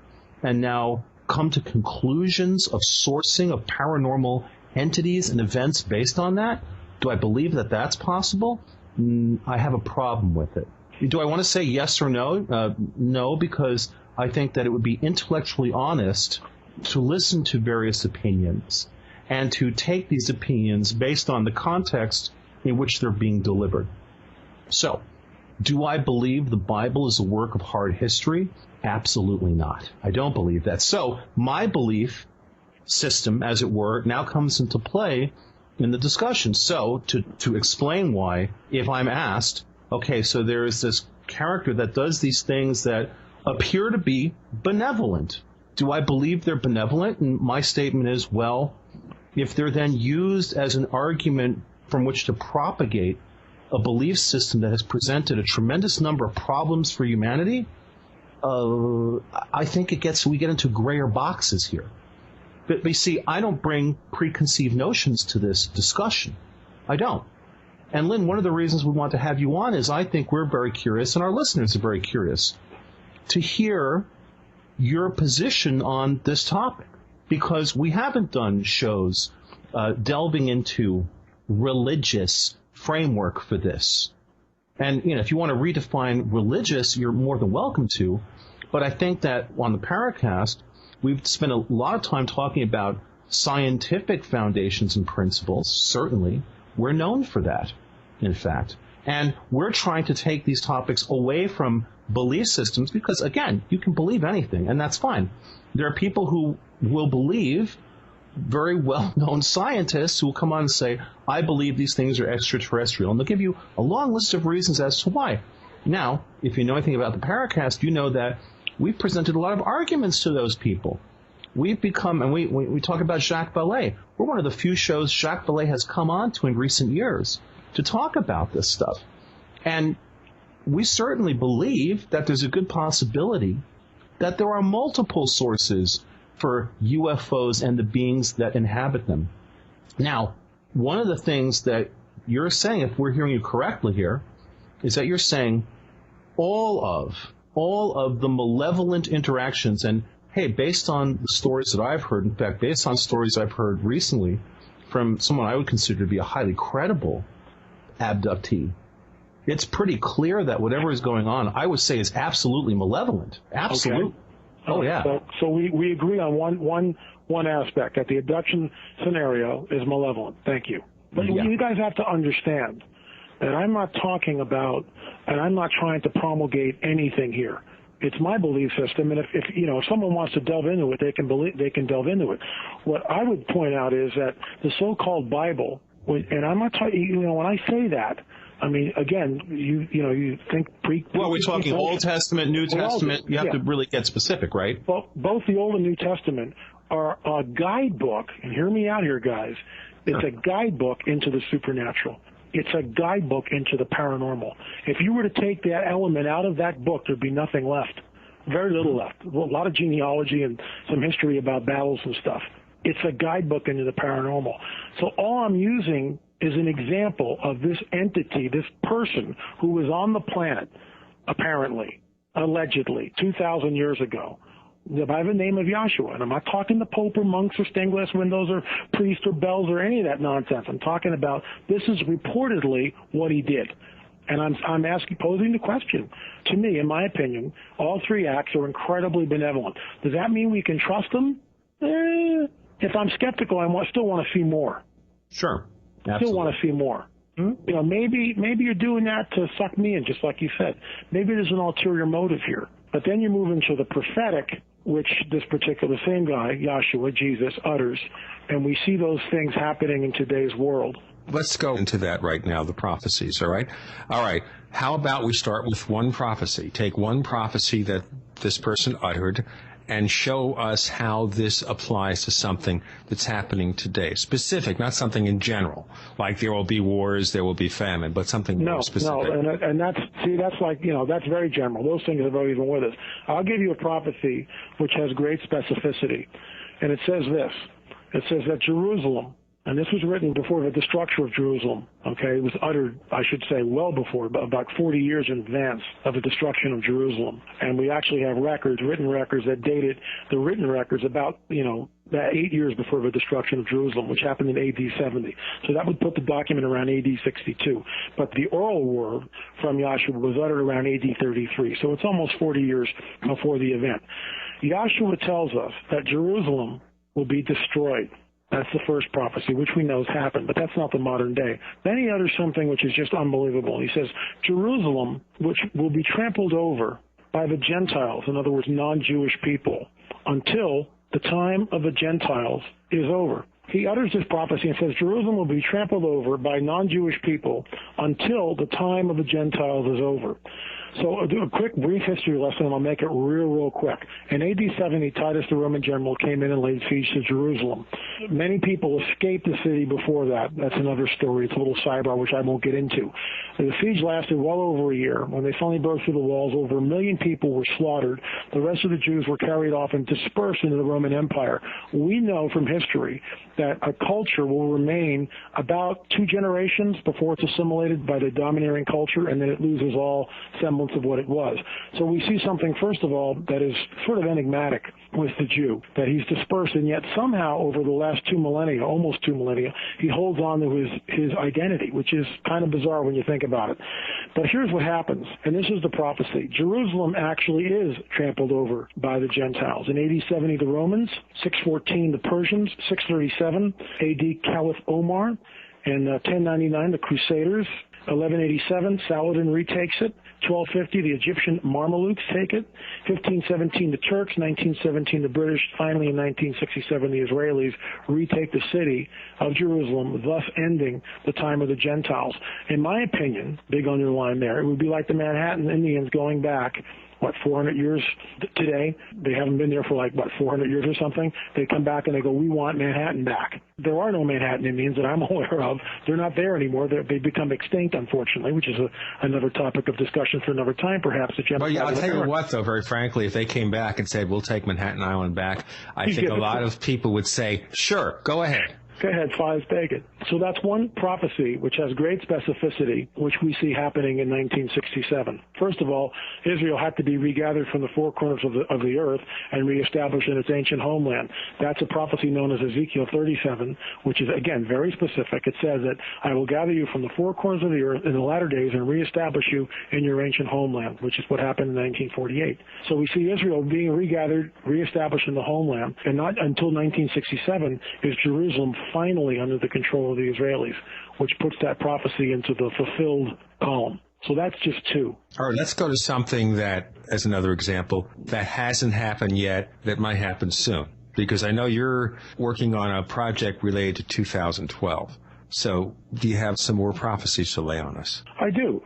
and now come to conclusions of sourcing of paranormal entities and events based on that? Do I believe that that's possible? I have a problem with it. Do I want to say yes or no? No, because I think that it would be intellectually honest to listen to various opinions and to take these opinions based on the context in which they're being delivered. So, do I believe the Bible is a work of hard history? Absolutely not. I don't believe that. So, my belief system, as it were, now comes into play in the discussion. So, to explain why, if I'm asked, okay, so there is this character that does these things that appear to be benevolent. Do I believe they're benevolent? And my statement is, well, if they're then used as an argument from which to propagate a belief system that has presented a tremendous number of problems for humanity, I think we get into grayer boxes here. But you see, I don't bring preconceived notions to this discussion. I don't. And Lynn, one of the reasons we want to have you on is I think we're very curious, and our listeners are very curious, to hear your position on this topic. Because we haven't done shows delving into religious framework for this. And, if you want to redefine religious, you're more than welcome to. But I think that on the Paracast, we've spent a lot of time talking about scientific foundations and principles, certainly. We're known for that, in fact. And we're trying to take these topics away from belief systems because, again, you can believe anything, and that's fine. There are people who will believe, very well-known scientists who will come on and say, I believe these things are extraterrestrial. And they'll give you a long list of reasons as to why. Now, if you know anything about the Paracast, you know that we've presented a lot of arguments to those people. We've become, and we talk about Jacques Vallée. We're one of the few shows Jacques Vallée has come on to in recent years to talk about this stuff. And we certainly believe that there's a good possibility that there are multiple sources for UFOs and the beings that inhabit them. Now, one of the things that you're saying, if we're hearing you correctly here, is that you're saying all of the malevolent interactions, and hey, based on the stories that I've heard, in fact, based on stories I've heard recently from someone I would consider to be a highly credible abductee, it's pretty clear that whatever is going on, I would say, is absolutely malevolent. Absolutely. Okay. Oh, yeah. So we agree on one aspect, that the abduction scenario is malevolent. Thank you. But you guys have to understand that I'm not talking about, and I'm not trying to promulgate anything here. It's my belief system, and if someone wants to delve into it, they can delve into it. What I would point out is that the so-called Bible, and I'm not talking, when I say that, I mean, again, you think well, we're talking Old Testament, New Testament. You have to really get specific, right? Well, both the Old and New Testament are a guidebook, and hear me out here, guys. It's a guidebook into the supernatural. It's a guidebook into the paranormal. If you were to take that element out of that book, there'd be nothing left. Very little left. A lot of genealogy and some history about battles and stuff. It's a guidebook into the paranormal. So all I'm using is an example of this entity, this person who was on the planet, apparently, allegedly, 2,000 years ago, by the name of Yahshua. And I'm not talking to Pope or monks or stained glass windows or priests or bells or any of that nonsense. I'm talking about this is reportedly what he did. And I'm posing the question. To me, in my opinion, all three acts are incredibly benevolent. Does that mean we can trust them? If I'm skeptical, I still want to see more. Sure. Absolutely. Still want to see more. Maybe you're doing that to suck me in, just like you said. Maybe there's an ulterior motive here. But then you move into the prophetic, which this particular same guy, Yahshua, Jesus, utters, and we see those things happening in today's world. Let's go into that right now, the prophecies, all right? All right. How about we start with one prophecy? Take one prophecy that this person uttered and show us how this applies to something that's happening today. Specific, not something in general, like there will be wars, there will be famine, but something more specific. No, and that's that's very general. Those things are not even with us. I'll give you a prophecy which has great specificity, and it says this. It says that Jerusalem, and this was written before the destruction of Jerusalem, okay? It was uttered, I should say, well before, about 40 years in advance of the destruction of Jerusalem. And we actually have written records that dated the written records about, that 8 years before the destruction of Jerusalem, which happened in AD 70. So that would put the document around AD 62. But the oral word from Yahshua was uttered around AD 33. So it's almost 40 years before the event. Yahshua tells us that Jerusalem will be destroyed. That's the first prophecy, which we know has happened, but that's not the modern day. Then he utters something which is just unbelievable. He says, Jerusalem, which will be trampled over by the Gentiles, in other words, non-Jewish people, until the time of the Gentiles is over. He utters this prophecy and says, Jerusalem will be trampled over by non-Jewish people until the time of the Gentiles is over. So I'll do a quick, brief history lesson, and I'll make it real quick. In AD 70, Titus, the Roman general, came in and laid siege to Jerusalem. Many people escaped the city before that. That's another story. It's a little sidebar, which I won't get into. The siege lasted well over a year. When they finally broke through the walls, over 1 million people were slaughtered. The rest of the Jews were carried off and dispersed into the Roman Empire. We know from history that a culture will remain about 2 generations before it's assimilated by the domineering culture, and then it loses all semblance of what it was. So we see something, first of all, that is sort of enigmatic with the Jew, that he's dispersed, and yet somehow over the last 2 millennia, almost 2 millennia, he holds on to his identity, which is kind of bizarre when you think about it. But here's what happens, and this is the prophecy. Jerusalem actually is trampled over by the Gentiles. In AD 70, the Romans, 614, the Persians, 637, AD, Caliph Omar, In 1099, the Crusaders. 1187, Saladin retakes it. 1250, the Egyptian Mamelukes take it. 1517, the Turks. 1917, the British. Finally, in 1967, the Israelis retake the city of Jerusalem, thus ending the time of the Gentiles. In my opinion, big underline there, it would be like the Manhattan Indians going back 400 years today. They haven't been there for 400 years or something. They come back and they go, we want Manhattan back. There are no Manhattan Indians that I'm aware of. They're not there anymore. They've become extinct, unfortunately, which is another topic of discussion for another time, perhaps. Well, yeah, I'll tell you what, though, very frankly, if they came back and said, we'll take Manhattan Island back, I think a lot of people would say, sure, go ahead. Go ahead, flies bacon. So that's one prophecy which has great specificity, which we see happening in 1967. First of all, Israel had to be regathered from the four corners of the earth and reestablished in its ancient homeland. That's a prophecy known as Ezekiel 37, which is, again, very specific. It says that I will gather you from the four corners of the earth in the latter days and reestablish you in your ancient homeland, which is what happened in 1948. So we see Israel being regathered, reestablished in the homeland, and not until 1967 is Jerusalem finally under the control of the Israelis, which puts that prophecy into the fulfilled column. So that's just two. All right, let's go to something that, as another example, that hasn't happened yet, that might happen soon. Because I know you're working on a project related to 2012. So do you have some more prophecies to lay on us? I do.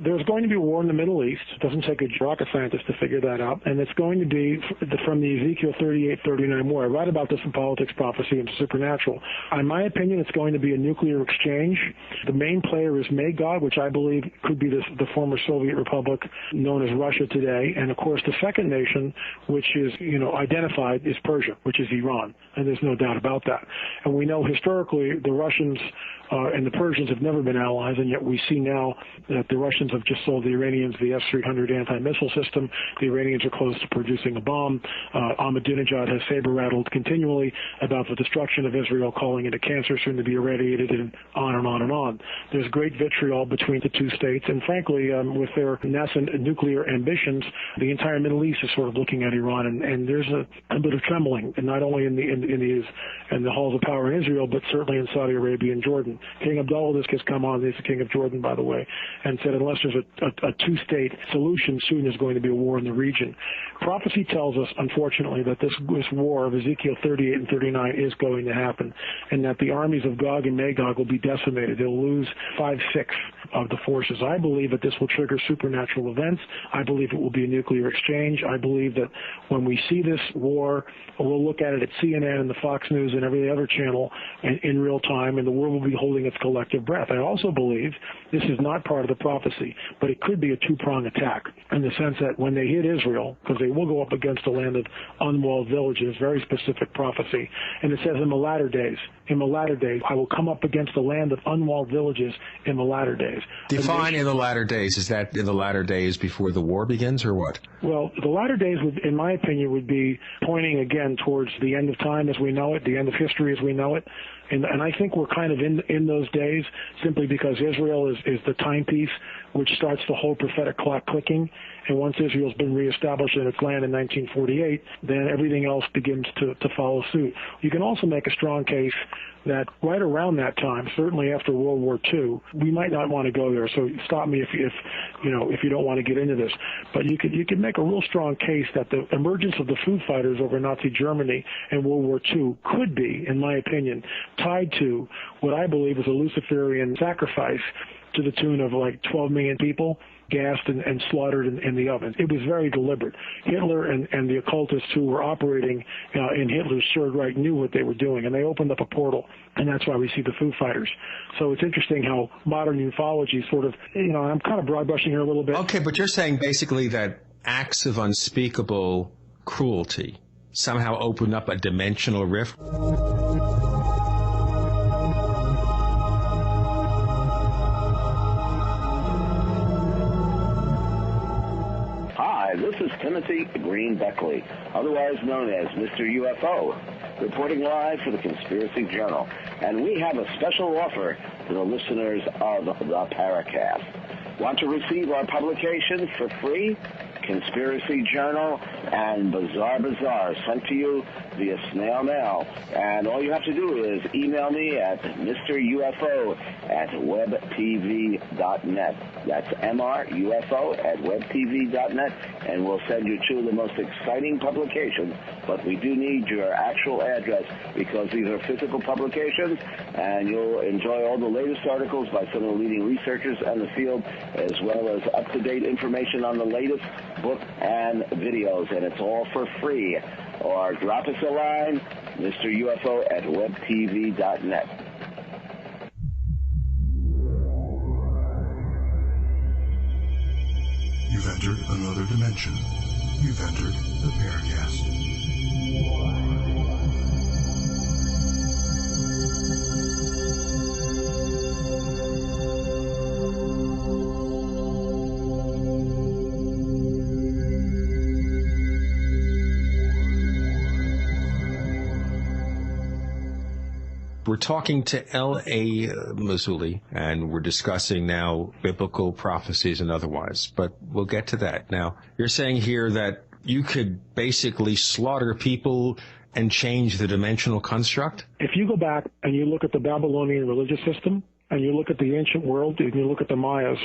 There's going to be a war in the Middle East. It doesn't take a rocket scientist to figure that out. And it's going to be from the Ezekiel 38-39 war. I write about this in Politics, Prophecy, and Supernatural. In my opinion, it's going to be a nuclear exchange. The main player is Magog, which I believe could be the former Soviet Republic known as Russia today. And, of course, the second nation, which is, identified, is Persia, which is Iran. And there's no doubt about that. And we know historically the Russians and the Persians have never been allies, and yet we see now that the Russians have just sold the Iranians the S-300 anti-missile system. The Iranians are close to producing a bomb. Ahmadinejad has saber-rattled continually about the destruction of Israel, calling it a cancer soon to be irradiated, and on and on and on. There's great vitriol between the two states, and frankly, with their nascent nuclear ambitions, the entire Middle East is sort of looking at Iran, and there's a bit of trembling, and not only in the halls of power in Israel, but certainly in Saudi Arabia and Jordan. King Abdullah has come on, he's the king of Jordan, by the way, and said unless there's a two-state solution, soon there's going to be a war in the region. Prophecy tells us, unfortunately, that this war of Ezekiel 38 and 39 is going to happen, and that the armies of Gog and Magog will be decimated. They'll lose 5/6 of the forces. I believe that this will trigger supernatural events. I believe it will be a nuclear exchange. I believe that when we see this war, we'll look at it at CNN and the Fox News and every other channel in real time, and the world will be holding its collective breath. I also believe this is not part of the prophecy, but it could be a two-pronged attack in the sense that when they hit Israel, because they will go up against a land of unwalled villages, very specific prophecy, and it says in the latter days, I will come up against the land of unwalled villages in the latter days. Define in the latter days. Is that in the latter days before the war begins, or what? Well, the latter days, in my opinion, would be pointing again towards the end of time as we know it, the end of history as we know it. And I think we're kind of in those days simply because Israel is the timepiece which starts the whole prophetic clock clicking. And once Israel's been reestablished in its land in 1948, then everything else begins to follow suit. You can also make a strong case that right around that time, certainly after World War II, we might not want to go there. So stop me if you don't want to get into this. But you could make a real strong case that the emergence of the Foo Fighters over Nazi Germany in World War II could be, in my opinion, tied to what I believe is a Luciferian sacrifice to the tune of 12 million people gassed and slaughtered in the ovens. It was very deliberate. Hitler and the occultists who were operating in Hitler's Third Reich knew what they were doing, and they opened up a portal, and that's why we see the Foo Fighters. So it's interesting how modern ufology sort of, I'm kind of broad brushing here a little bit. Okay, but you're saying basically that acts of unspeakable cruelty somehow open up a dimensional rift? This is Timothy Green Beckley, otherwise known as Mr. UFO, reporting live for the Conspiracy Journal. And we have a special offer to the listeners of the Paracast. Want to receive our publication for free? Conspiracy Journal, and Bizarre Bazaar sent to you via snail mail. And all you have to do is email me at MrUFO@webtv.net. That's MRUFO@webtv.net, and we'll send you two of the most exciting publications. But we do need your actual address because these are physical publications, and you'll enjoy all the latest articles by some of the leading researchers in the field, as well as up-to-date information on the latest book and videos, and it's all for free. Or drop us a line, MrUFO@webtv.net. You've entered another dimension. You've entered the Paracast. We're talking to L.A. Marzulli, and we're discussing now biblical prophecies and otherwise, but we'll get to that. Now, you're saying here that you could basically slaughter people and change the dimensional construct? If you go back and you look at the Babylonian religious system, and you look at the ancient world, and you look at the Mayas,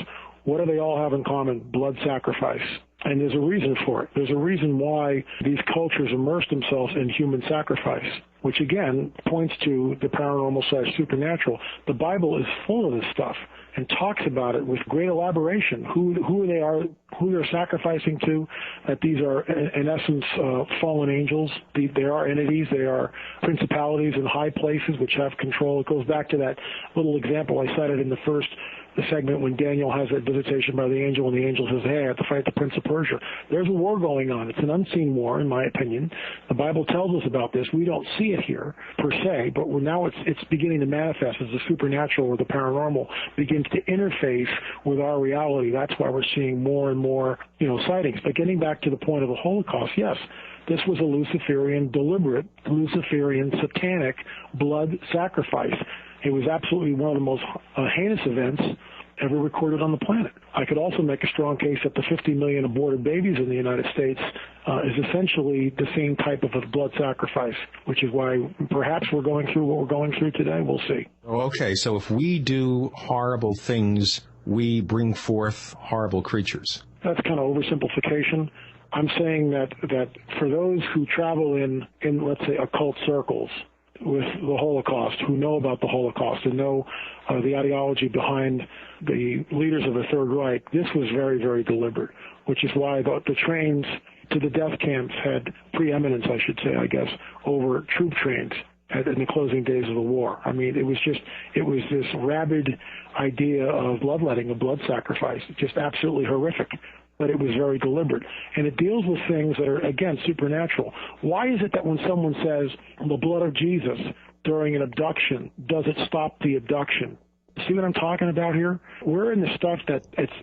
what do they all have in common? Blood sacrifice. And there's a reason for it. There's a reason why these cultures immerse themselves in human sacrifice, which again points to the paranormal/supernatural. The Bible is full of this stuff and talks about it with great elaboration. Who they are, who they're sacrificing to. That these are, in essence, fallen angels. They are entities. They are principalities in high places which have control. It goes back to that little example I cited in the segment when Daniel has that visitation by the angel, and the angel says, "Hey, I have to fight the Prince of Persia." There's a war going on. It's an unseen war, in my opinion. The Bible tells us about this. We don't see it here per se, but now it's beginning to manifest as the supernatural or the paranormal begins to interface with our reality. That's why we're seeing more and more, sightings. But getting back to the point of the Holocaust, yes, this was a deliberate Luciferian, satanic blood sacrifice. It was absolutely one of the most heinous events ever recorded on the planet. I could also make a strong case that the 50 million aborted babies in the United States is essentially the same type of a blood sacrifice, which is why perhaps we're going through what we're going through today. We'll see. Okay, so if we do horrible things, we bring forth horrible creatures. That's kind of oversimplification. I'm saying that for those who travel in let's say, occult circles, with the Holocaust, who know about the Holocaust and know the ideology behind the leaders of the Third Reich, this was very, very deliberate, which is why the trains to the death camps had preeminence, I should say, I guess, over troop trains in the closing days of the war. I mean, it was this rabid idea of bloodletting, of blood sacrifice, just absolutely horrific. But it was very deliberate. And it deals with things that are, again, supernatural. Why is it that when someone says the blood of Jesus during an abduction, does it stop the abduction? See what I'm talking about here? We're in the stuff that it's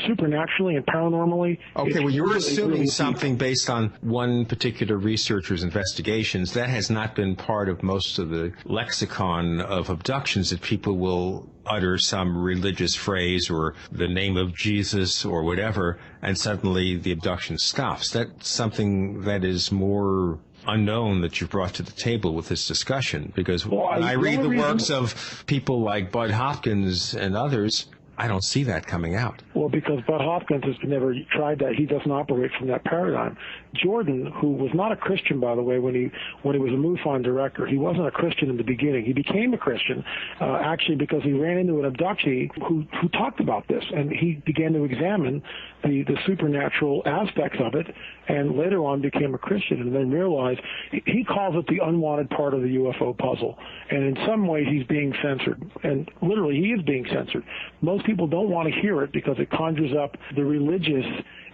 supernaturally and paranormally. Okay, well, you're assuming something based on one particular researcher's investigations. That has not been part of most of the lexicon of abductions, that people will utter some religious phrase or the name of Jesus or whatever, and suddenly the abduction stops. That's something that is more unknown that you've brought to the table with this discussion, because when I read the works of people like Bud Hopkins and others, I don't see that coming out. Well, because Bud Hopkins has never tried that. He doesn't operate from that paradigm. Jordan, who was not a Christian, by the way, when he was a MUFON director, he wasn't a Christian in the beginning. He became a Christian, actually, because he ran into an abductee who talked about this, and he began to examine the supernatural aspects of it, and later on became a Christian, and then realized he calls it the unwanted part of the UFO puzzle. And in some ways, he's being censored, and literally, he is being censored. Most people don't want to hear it because it conjures up the religious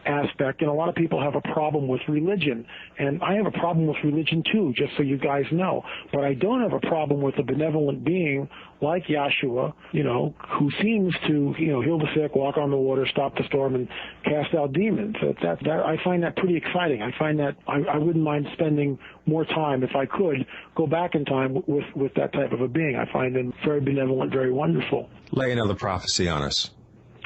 aspect, and a lot of people have a problem with religion, and I have a problem with religion too, just so you guys know. But I don't have a problem with a benevolent being like Yahshua, who seems to, heal the sick, walk on the water, stop the storm, and cast out demons. That I find that pretty exciting. I find that I wouldn't mind spending more time, if I could, go back in time with that type of a being. I find him very benevolent, very wonderful. Lay another prophecy on us.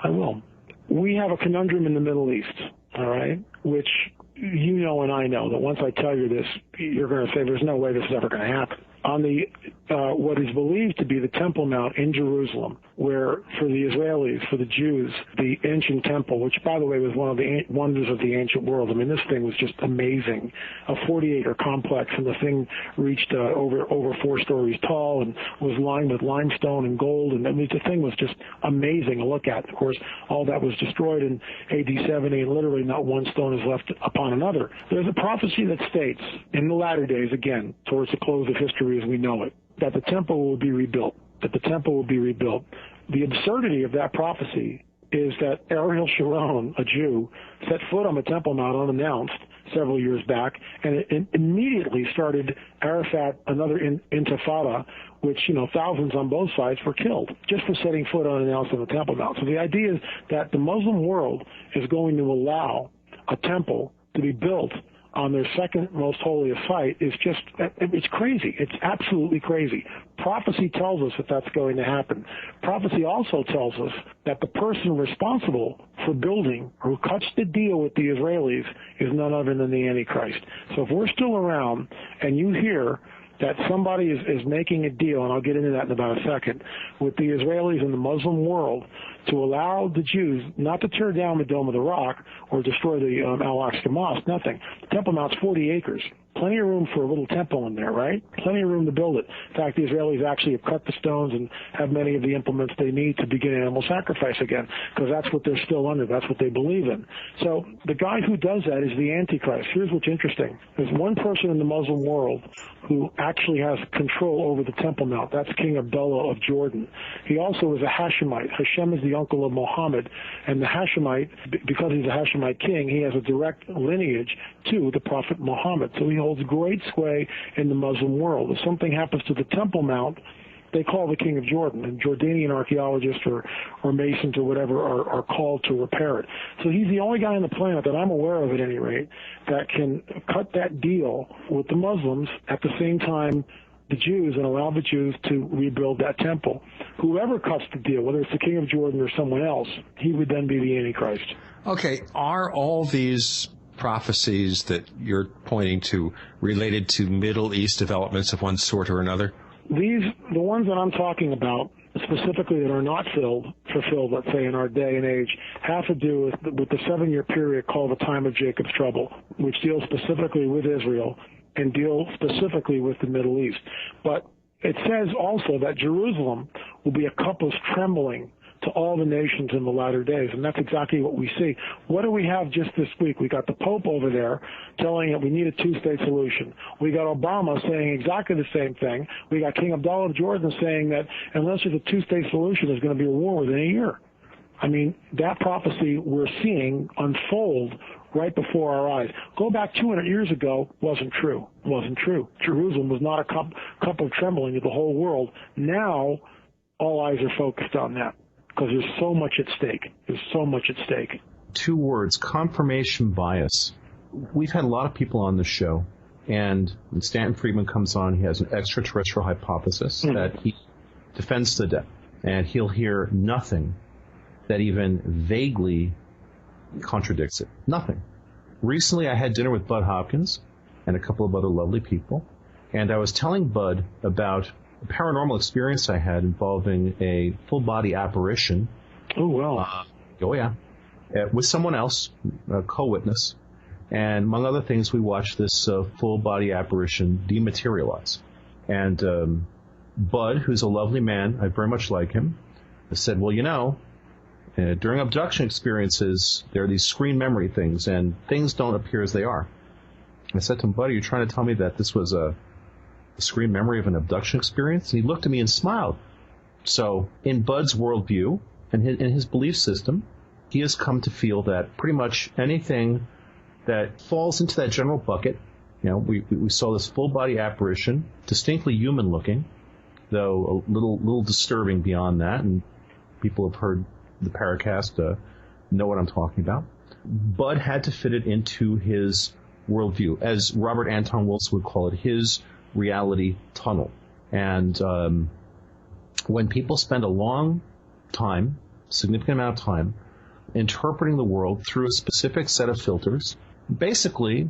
I will. We have a conundrum in the Middle East. all right, which you know and I know that once I tell you this, you're going to say there's no way this is ever going to happen. On the what is believed to be the Temple Mount in Jerusalem, where for the Israelis, for the Jews, the ancient temple, which by the way was one of the wonders of the ancient world. I mean, this thing was just amazing, a 40-acre complex, and the thing reached over 4 stories tall and was lined with limestone and gold, and I mean, the thing was just amazing to look at. Of course, all that was destroyed in AD 70, and literally not one stone is left upon another. There's a prophecy that states in the latter days, again, towards the close of history as we know it, that the temple will be rebuilt, that the temple will be rebuilt. The absurdity of that prophecy is that Ariel Sharon, a Jew, set foot on the Temple Mount unannounced several years back, and it immediately started Arafat, another intifada, which, thousands on both sides were killed just for setting foot unannounced on the Temple Mount. So the idea is that the Muslim world is going to allow a temple to be built on their second most holiest site is just, it's crazy. It's absolutely crazy. Prophecy tells us that that's going to happen. Prophecy also tells us that the person responsible for building, who cuts the deal with the Israelis, is none other than the Antichrist. So if we're still around and you hear that somebody is making a deal, and I'll get into that in about a second, with the Israelis and the Muslim world to allow the Jews not to tear down the Dome of the Rock or destroy the Al-Aqsa Mosque, nothing. The Temple Mount's 40 acres. Plenty of room for a little temple in there, right? Plenty of room to build it. In fact, the Israelis actually have cut the stones and have many of the implements they need to begin animal sacrifice again, because that's what they're still under. That's what they believe in. So the guy who does that is the Antichrist. Here's what's interesting. There's one person in the Muslim world who actually has control over the Temple Mount. That's King Abdullah of Jordan. He also is a Hashemite. Hashem is the uncle of Muhammad, and the Hashemite, because he's a Hashemite king, he has a direct lineage to the Prophet Muhammad. So he holds great sway in the Muslim world. If something happens to the Temple Mount, they call the King of Jordan, and Jordanian archaeologists or Masons or whatever are called to repair it. So he's the only guy on the planet that I'm aware of, at any rate, that can cut that deal with the Muslims at the same time the Jews, and allow the Jews to rebuild that temple. Whoever cuts the deal, whether it's the King of Jordan or someone else, he would then be the Antichrist. Okay, are all these prophecies that you're pointing to related to Middle East developments of one sort or another? The ones that I'm talking about, specifically that are not fulfilled, let's say, in our day and age, have to do with the 7-year period called the time of Jacob's trouble, which deals specifically with Israel and deal specifically with the Middle East. But it says also that Jerusalem will be a cup of trembling to all the nations in the latter days, and that's exactly what we see. What do we have just this week? We got the Pope over there telling that we need a 2-state solution. We got Obama saying exactly the same thing. We got King Abdullah of Jordan saying that unless there's a 2-state solution, there's going to be a war within a year. I mean, that prophecy we're seeing unfold right before our eyes. Go back 200 years ago, wasn't true. Jerusalem was not a cup of trembling to the whole world. Now, all eyes are focused on that, because there's so much at stake. 2 words, confirmation bias. We've had a lot of people on this show, and when Stanton Friedman comes on, he has an extraterrestrial hypothesis that he defends to death, and he'll hear nothing that even vaguely contradicts it. Nothing. Recently, I had dinner with Bud Hopkins and a couple of other lovely people, and I was telling Bud about a paranormal experience I had involving a full-body apparition. Oh, wow. With someone else, a co-witness. And among other things, we watched this full-body apparition dematerialize. And Bud, who's a lovely man, I very much like him, said, well, during abduction experiences, there are these screen memory things, and things don't appear as they are. I said to him, Bud, are you trying to tell me that this was a screen memory of an abduction experience? And he looked at me and smiled. So in Bud's worldview and in his belief system, he has come to feel that pretty much anything that falls into that general bucket, we saw this full-body apparition, distinctly human-looking, though a little disturbing beyond that, and people have heard the Paracast know what I'm talking about. Bud had to fit it into his worldview, as Robert Anton Wilson would call it, his reality tunnel. And when people spend a long time, significant amount of time, interpreting the world through a specific set of filters. Basically,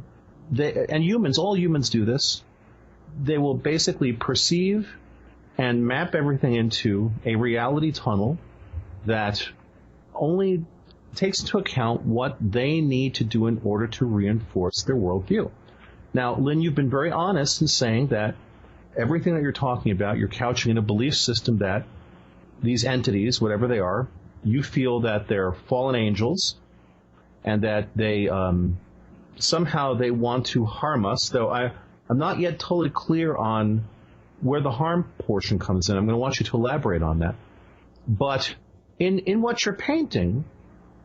all humans do this, they will basically perceive and map everything into a reality tunnel that only takes into account what they need to do in order to reinforce their worldview. Now, Lynn, you've been very honest in saying that everything that you're talking about, you're couching in a belief system that these entities, whatever they are, you feel that they're fallen angels and that they somehow they want to harm us, though I'm not yet totally clear on where the harm portion comes in. I'm going to want you to elaborate on that. But in what you're painting,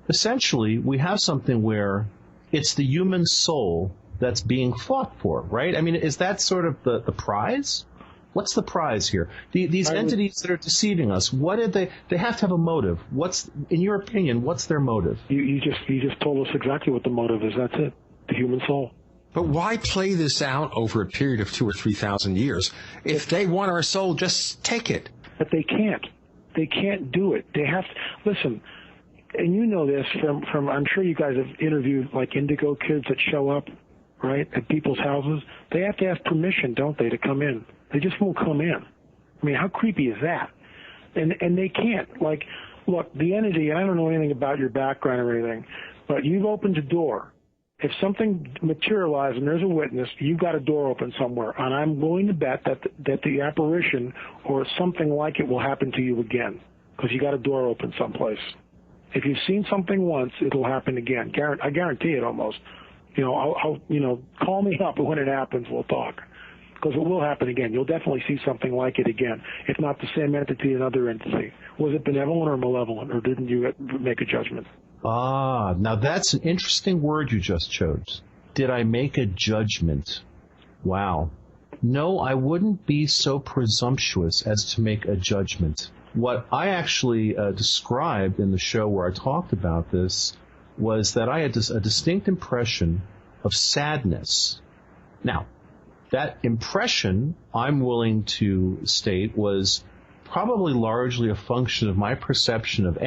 essentially, we have something where it's the human soul that's being fought for, right? I mean, is that sort of the prize? What's the prize here? These entities that are deceiving us, what did they have to have a motive. What's, in your opinion, what's their motive? You just told us exactly what the motive is. That's it. The human soul. But why play this out over a period of 2,000 or 3,000 years? If they want our soul, just take it. But they can't. They can't do it. They have to, listen, and you know this from I'm sure you guys have interviewed like indigo kids that show up, right, at people's houses. They have to ask permission, don't they, to come in. They just won't come in. I mean, how creepy is that? And they can't. Like, look, the entity, and I don't know anything about your background or anything, but you've opened a door. If something materializes and there's a witness, you've got a door open somewhere, and I'm willing to bet that the apparition or something like it will happen to you again, because you got a door open someplace. If you've seen something once, it'll happen again. I guarantee it almost. I'll call me up when it happens. We'll talk, because it will happen again. You'll definitely see something like it again, if not the same entity, another entity. Was it benevolent or malevolent, or didn't you make a judgment? Ah, now that's an interesting word you just chose. Did I make a judgment? Wow. No, I wouldn't be so presumptuous as to make a judgment. What I actually described in the show where I talked about this was that I had a distinct impression of sadness. Now, that impression, I'm willing to state, was probably largely a function of my perception of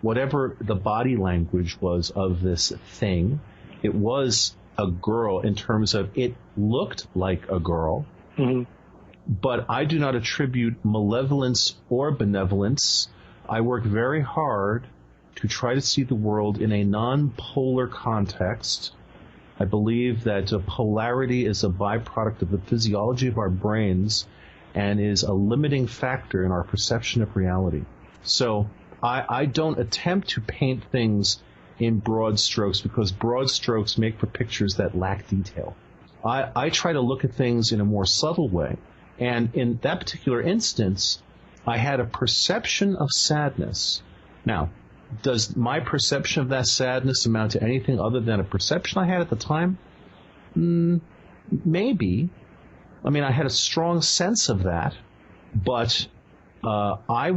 whatever the body language was of this thing. It was a girl in terms of it looked like a girl. Mm-hmm. But I do not attribute malevolence or benevolence. I work very hard to try to see the world in a non-polar context. I believe that polarity is a byproduct of the physiology of our brains and is a limiting factor in our perception of reality. So I don't attempt to paint things in broad strokes, because broad strokes make for pictures that lack detail. I try to look at things in a more subtle way. And in that particular instance, I had a perception of sadness. Now, does my perception of that sadness amount to anything other than a perception I had at the time? Maybe. I mean, I had a strong sense of that, but I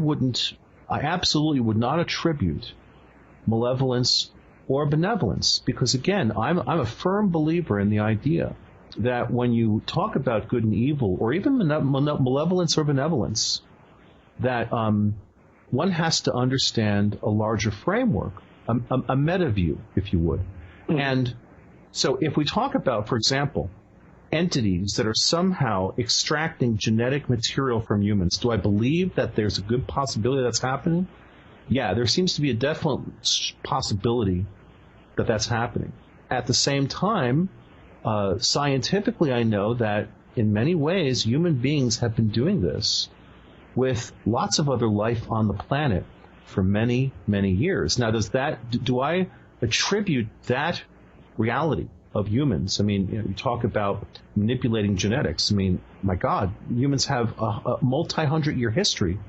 absolutely would not attribute malevolence or benevolence, because again, I'm a firm believer in the idea that when you talk about good and evil, or even malevolence or benevolence, that one has to understand a larger framework, a meta view, if you would. Mm-hmm. And so if we talk about, for example, entities that are somehow extracting genetic material from humans, do I believe that there's a good possibility that's happening? Yeah, there seems to be a definite possibility that that's happening. At the same time, scientifically, I know that in many ways human beings have been doing this with lots of other life on the planet for many, many years. Now, do I attribute that reality of humans? I mean, you talk about manipulating genetics. I mean, my God, humans have a multi-hundred-year history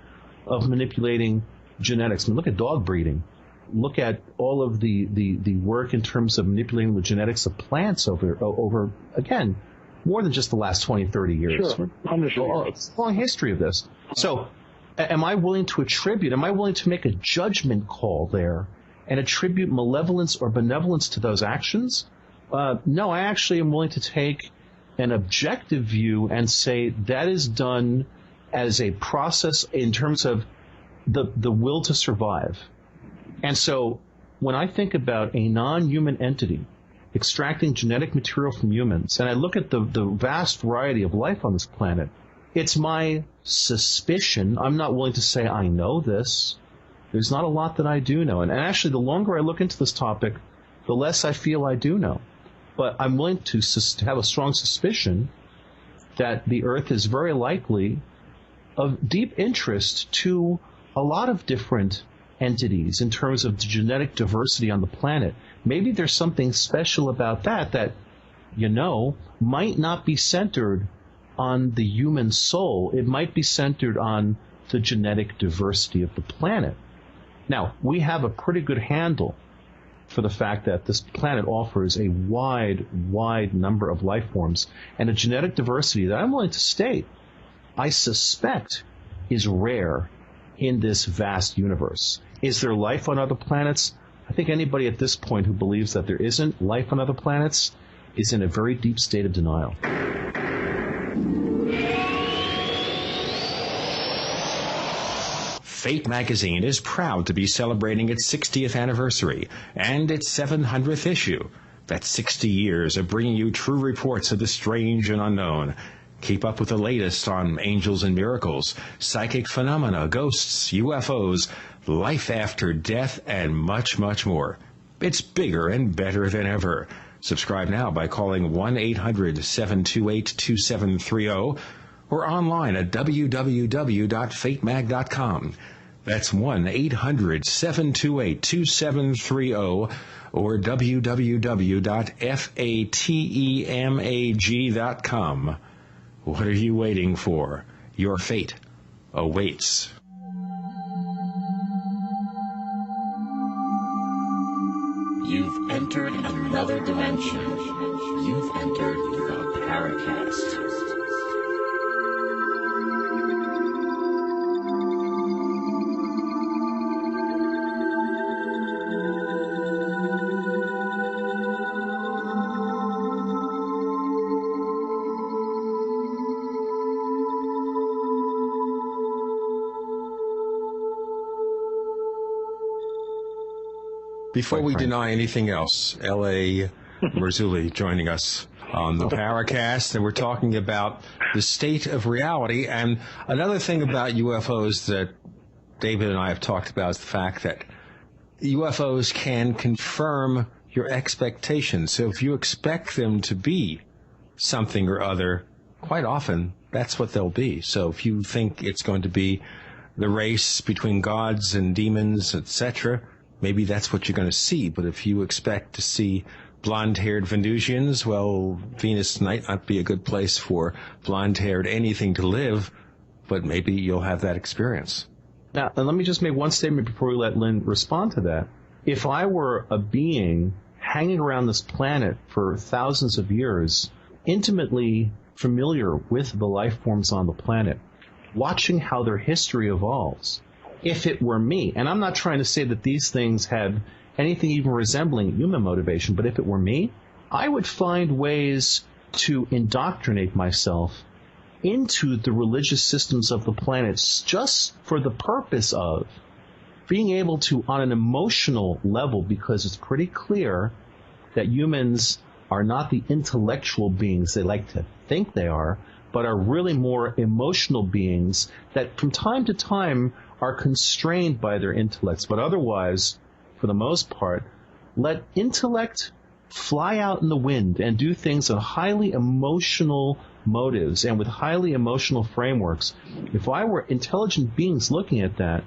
of manipulating genetics. I mean, look at dog breeding. Look at all of the work in terms of manipulating the genetics of plants over again, more than just the last 20, 30 years. Sure. It's a long history of this. So am I willing to make a judgment call there and attribute malevolence or benevolence to those actions? No, I actually am willing to take an objective view and say that is done as a process in terms of the will to survive. And so when I think about a non-human entity extracting genetic material from humans, and I look at the vast variety of life on this planet, it's my suspicion. I'm not willing to say I know this. There's not a lot that I do know. And actually, the longer I look into this topic, the less I feel I do know. But I'm willing to have a strong suspicion that the Earth is very likely of deep interest to a lot of different entities in terms of the genetic diversity on the planet. Maybe there's something special about that, might not be centered on the human soul. It might be centered on the genetic diversity of the planet. Now, we have a pretty good handle for the fact that this planet offers a wide number of life forms and a genetic diversity that I'm willing to state, I suspect, is rare in this vast universe. Is there life on other planets? I think anybody at this point who believes that there isn't life on other planets is in a very deep state of denial. Fate magazine is proud to be celebrating its 60th anniversary and its 700th issue. That's 60 years of bringing you true reports of the strange and unknown. Keep up with the latest on angels and miracles, psychic phenomena, ghosts, UFOs, life after death, and much, much more. It's bigger and better than ever. Subscribe now by calling 1-800-728-2730 or online at www.fatemag.com. That's 1-800-728-2730 or www.fatemag.com. What are you waiting for? Your fate awaits. You've entered another dimension. You've entered the Paracast. Before we deny anything else, L.A. Marzulli joining us on the Paracast, and we're talking about the state of reality. And another thing about UFOs that David and I have talked about is the fact that UFOs can confirm your expectations. So if you expect them to be something or other, quite often that's what they'll be. So if you think it's going to be the race between gods and demons, etc., maybe that's what you're going to see. But if you expect to see blonde-haired Venusians, well, Venus might not be a good place for blonde-haired anything to live, but maybe you'll have that experience. Now, and let me just make one statement before we let Lynn respond to that. If I were a being hanging around this planet for thousands of years, intimately familiar with the life forms on the planet, watching how their history evolves, if it were me, and I'm not trying to say that these things had anything even resembling human motivation, but if it were me, I would find ways to indoctrinate myself into the religious systems of the planet just for the purpose of being able to, on an emotional level, because it's pretty clear that humans are not the intellectual beings they like to think they are, but are really more emotional beings that from time to time are constrained by their intellects, but otherwise, for the most part, let intellect fly out in the wind and do things on highly emotional motives and with highly emotional frameworks. If I were intelligent beings looking at that,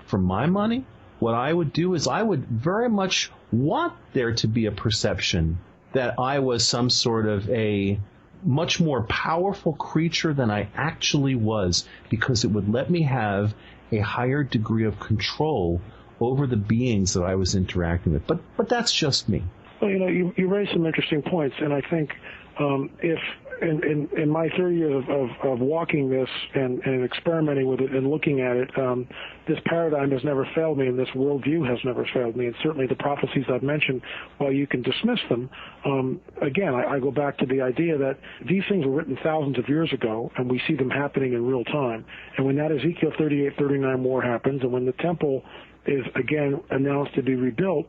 for my money, what I would do is I would very much want there to be a perception that I was some sort of a much more powerful creature than I actually was, because it would let me have a higher degree of control over the beings that I was interacting with. But that's just me. Well, you raised some interesting points, and I think if in my 30 years of walking this and experimenting with it and looking at it, this paradigm has never failed me, and this worldview has never failed me, and certainly the prophecies I've mentioned, while you can dismiss them, again, I go back to the idea that these things were written thousands of years ago, and we see them happening in real time. And when that Ezekiel 38-39 war happens, and when the temple is again announced to be rebuilt,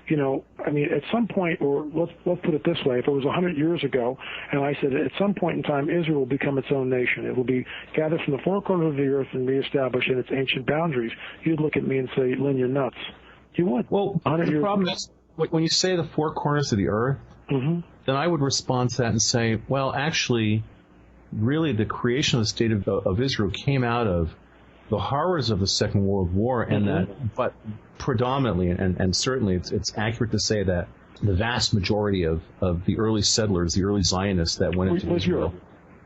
you know, I mean, at some point, or let's put it this way, if it was 100 years ago, and I said at some point in time Israel will become its own nation, it will be gathered from the four corners of the earth and reestablished in its ancient boundaries, you'd look at me and say, Lynn, you're nuts. You would. Well, the problem is, when you say the four corners of the earth, then I would respond to that and say, well, actually, really the creation of the state of Israel came out of the horrors of the Second World War, and that, but predominantly, and certainly it's accurate to say that the vast majority of the early settlers, the early Zionists that went into Israel,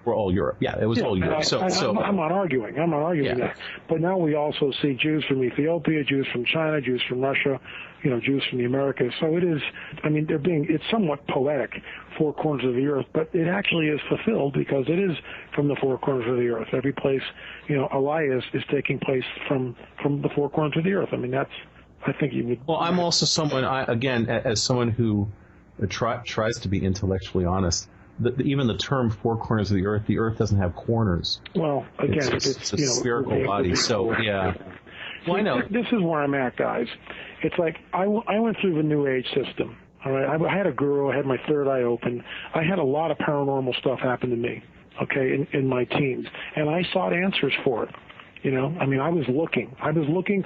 were all Europe. Yeah, it was all Europe. I'm not arguing that. But now we also see Jews from Ethiopia, Jews from China, Jews from Russia, you know, Jews from the Americas. So it is, I mean, it's somewhat poetic, four corners of the earth, but it actually is fulfilled because it is from the four corners of the earth. Every place, you know, Elias is taking place from the four corners of the earth. I mean, I think you would. Well, I'm also someone, again, as someone who tries to be intellectually honest, even the term four corners of the earth doesn't have corners. Well, again, it's a spherical body, so yeah. Well, I know. This is where I'm at, guys. It's like I went through the New Age system. All right, I had a guru. I had my third eye open. I had a lot of paranormal stuff happen to me. Okay, in my teens, and I sought answers for it. You know, I mean, I was looking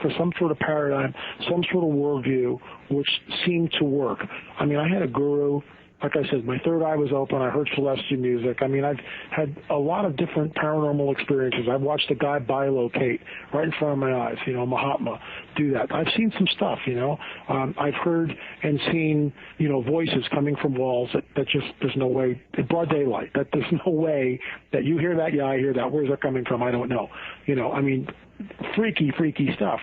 for some sort of paradigm, some sort of worldview, which seemed to work. I mean, I had a guru. Like I said, my third eye was open. I heard celestial music. I mean, I've had a lot of different paranormal experiences. I've watched a guy bilocate right in front of my eyes, you know, Mahatma do that. I've seen some stuff, you know. I've heard and seen, you know, voices coming from walls that just, there's no way, in broad daylight, that there's no way that you hear that, yeah, I hear that. Where's that coming from? I don't know. You know, I mean, freaky stuff.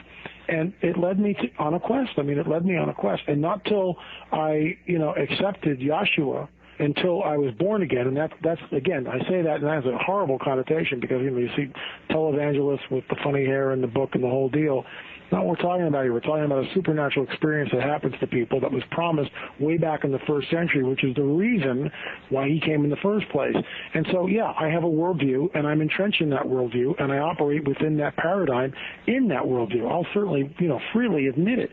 And it led me on a quest. I mean, it led me on a quest. And not till I, you know, accepted Yahshua until I was born again. And that's again, I say that and that has a horrible connotation because, you know, you see televangelists with the funny hair and the book and the whole deal. Not what we're talking about here. We're talking about a supernatural experience that happens to people that was promised way back in the first century, which is the reason why he came in the first place. And so, yeah, I have a worldview, and I'm entrenched in that worldview, and I operate within that paradigm in that worldview. I'll certainly, you know, freely admit it.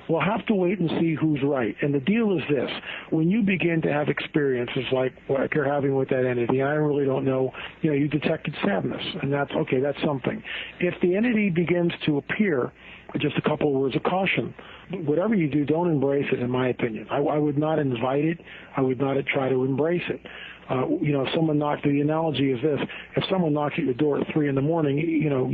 We'll have to wait and see who's right. And the deal is this. When you begin to have experiences like what you're having with that entity, and I really don't know, you know, you detected sadness, and that's okay, that's something. If the entity begins to appear, just a couple of words of caution. Whatever you do, don't embrace it, in my opinion. I would not invite it. I would not try to embrace it. You know, if someone knocked, the analogy is this, if someone knocks at your door at 3 in the morning, you know,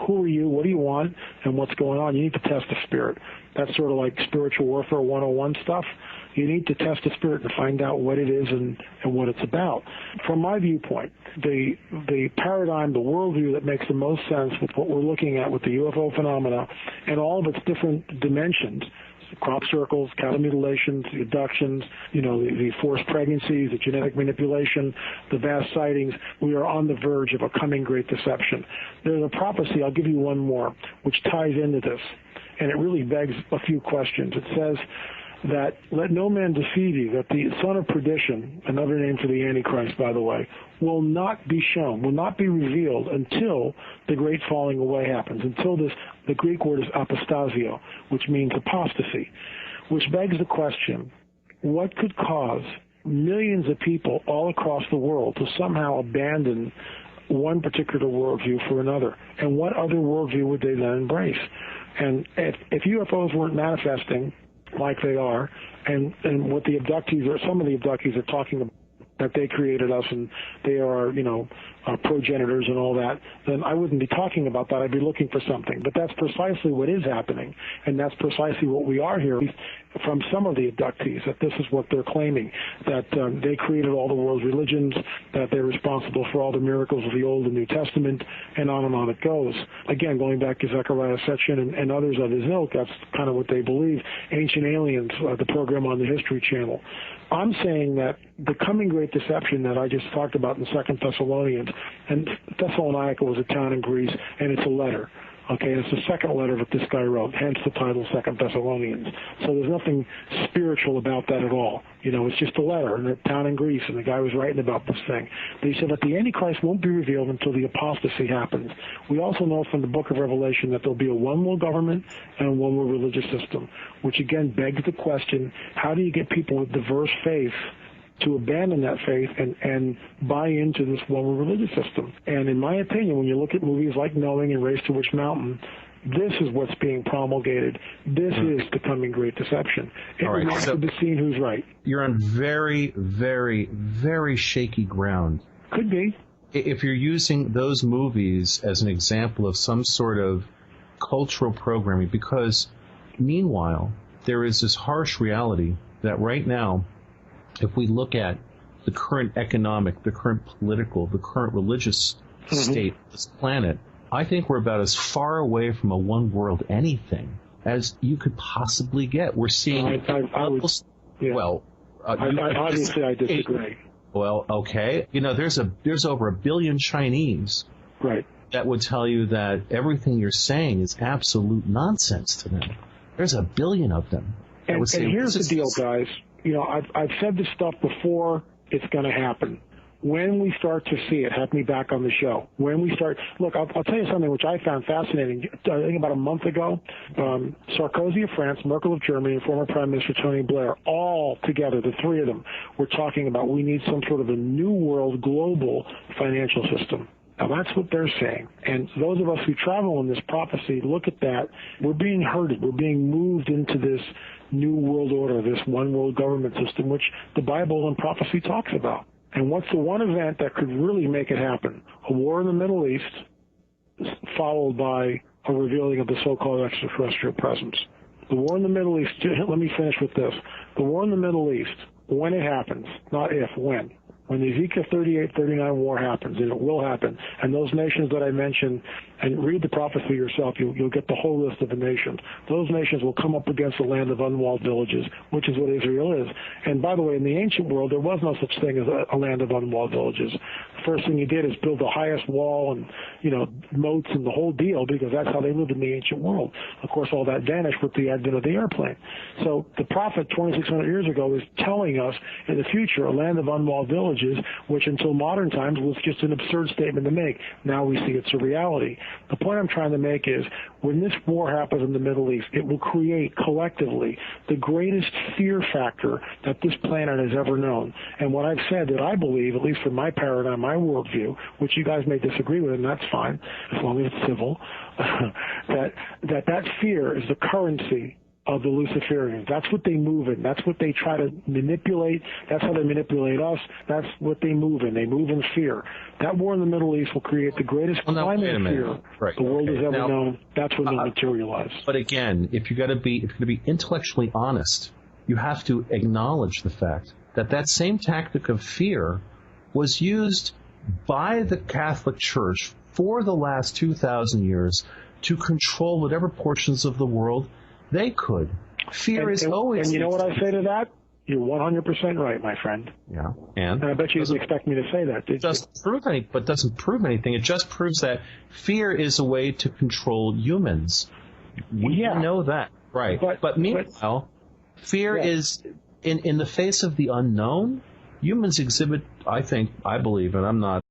who are you, what do you want, and what's going on? You need to test the spirit. That's sort of like spiritual warfare 101 stuff. You need to test the spirit to find out what it is and what it's about. From my viewpoint, the paradigm, the worldview that makes the most sense with what we're looking at with the UFO phenomena and all of its different dimensions, crop circles, cattle mutilations, the abductions, you know, the forced pregnancies, the genetic manipulation, the vast sightings, we are on the verge of a coming great deception. There's a prophecy, I'll give you one more, which ties into this, and it really begs a few questions. It says that let no man deceive you, that the son of perdition, another name for the Antichrist, by the way, will not be shown, will not be revealed until the great falling away happens, until the Greek word is apostasio, which means apostasy, which begs the question, what could cause millions of people all across the world to somehow abandon one particular worldview for another? And what other worldview would they then embrace? And if UFOs weren't manifesting like they are, and what the abductees, or some of the abductees are talking about, that they created us and they are, you know, progenitors and all that, then I wouldn't be talking about that. I'd be looking for something. But that's precisely what is happening, and that's precisely what we are hearing from some of the abductees, that this is what they're claiming, that they created all the world's religions, that they're responsible for all the miracles of the Old and New Testament, and on it goes. Again, going back to Zechariah Sitchin and others of his ilk, that's kind of what they believe. Ancient Aliens, the program on the History Channel. I'm saying that the coming great deception that I just talked about in 2 Thessalonians, and Thessalonica was a town in Greece, and it's a letter. Okay, it's the second letter that this guy wrote, hence the title Second Thessalonians. So there's nothing spiritual about that at all. You know, it's just a letter in a town in Greece, and the guy was writing about this thing. But he said that the Antichrist won't be revealed until the apostasy happens. We also know from the book of Revelation that there'll be a one-world government and a one-world religious system, which again begs the question, how do you get people with diverse faiths to abandon that faith and buy into this one religious system? And in my opinion, when you look at movies like Knowing and Race to Witch Mountain, this is what's being promulgated. This is the coming great deception. It remains to be seen who's right. You're on very, very, very shaky ground. Could be. If you're using those movies as an example of some sort of cultural programming, because meanwhile, there is this harsh reality that right now, if we look at the current economic, the current political, the current religious state of this planet, I think we're about as far away from a one-world anything as you could possibly get. We're seeing... obviously I disagree. Well, okay. You know, there's over 1 billion Chinese. Right. That would tell you that everything you're saying is absolute nonsense to them. There's 1 billion of them. And here's the deal, guys. You know, I've said this stuff before. It's going to happen. When we start to see it, have me back on the show. When we start, look, I'll tell you something which I found fascinating. I think about a month ago, Sarkozy of France, Merkel of Germany, and former Prime Minister Tony Blair, all together, the three of them, were talking about we need some sort of a new world global financial system. Now, that's what they're saying. And those of us who travel in this prophecy, look at that. We're being herded. We're being moved into this new world order, this one world government system, which the Bible and prophecy talks about. And what's the one event that could really make it happen? A war in the Middle East, followed by a revealing of the so-called extraterrestrial presence. The war in the Middle East, let me finish with this. The war in the Middle East, when it happens, not if, when the Ezekiel 38-39 war happens, and it will happen, and those nations that I mentioned, and read the prophecy yourself, you'll get the whole list of the nations. Those nations will come up against the land of unwalled villages, which is what Israel is. And by the way, in the ancient world, there was no such thing as a land of unwalled villages. The first thing you did is build the highest wall and, you know, moats and the whole deal, because that's how they lived in the ancient world. Of course, all that vanished with the advent of the airplane. So the prophet 2,600 years ago is telling us in the future a land of unwalled villages, which until modern times was just an absurd statement to make. Now we see it's a reality. The point I'm trying to make is when this war happens in the Middle East, it will create collectively the greatest fear factor that this planet has ever known. And what I've said that I believe, at least from my paradigm, my worldview, which you guys may disagree with, and that's fine, as long as it's civil, that fear is the currency of the Luciferians. That's what they move in. That's what they try to manipulate. That's how they manipulate us. That's what they move in. They move in fear. That war in the Middle East will create the greatest climate of fear the world has ever known. That's when they'll materialize. But again, if you're going to be intellectually honest, you have to acknowledge the fact that that same tactic of fear was used by the Catholic Church for the last 2,000 years to control whatever portions of the world they could. Fear is always... And you know what I say to that? You're 100% right, my friend. Yeah. And I bet you didn't expect me to say that, did you? Doesn't prove anything. It just proves that fear is a way to control humans. We know that. Right. But meanwhile, fear is, in the face of the unknown, humans exhibit, I believe, and I'm not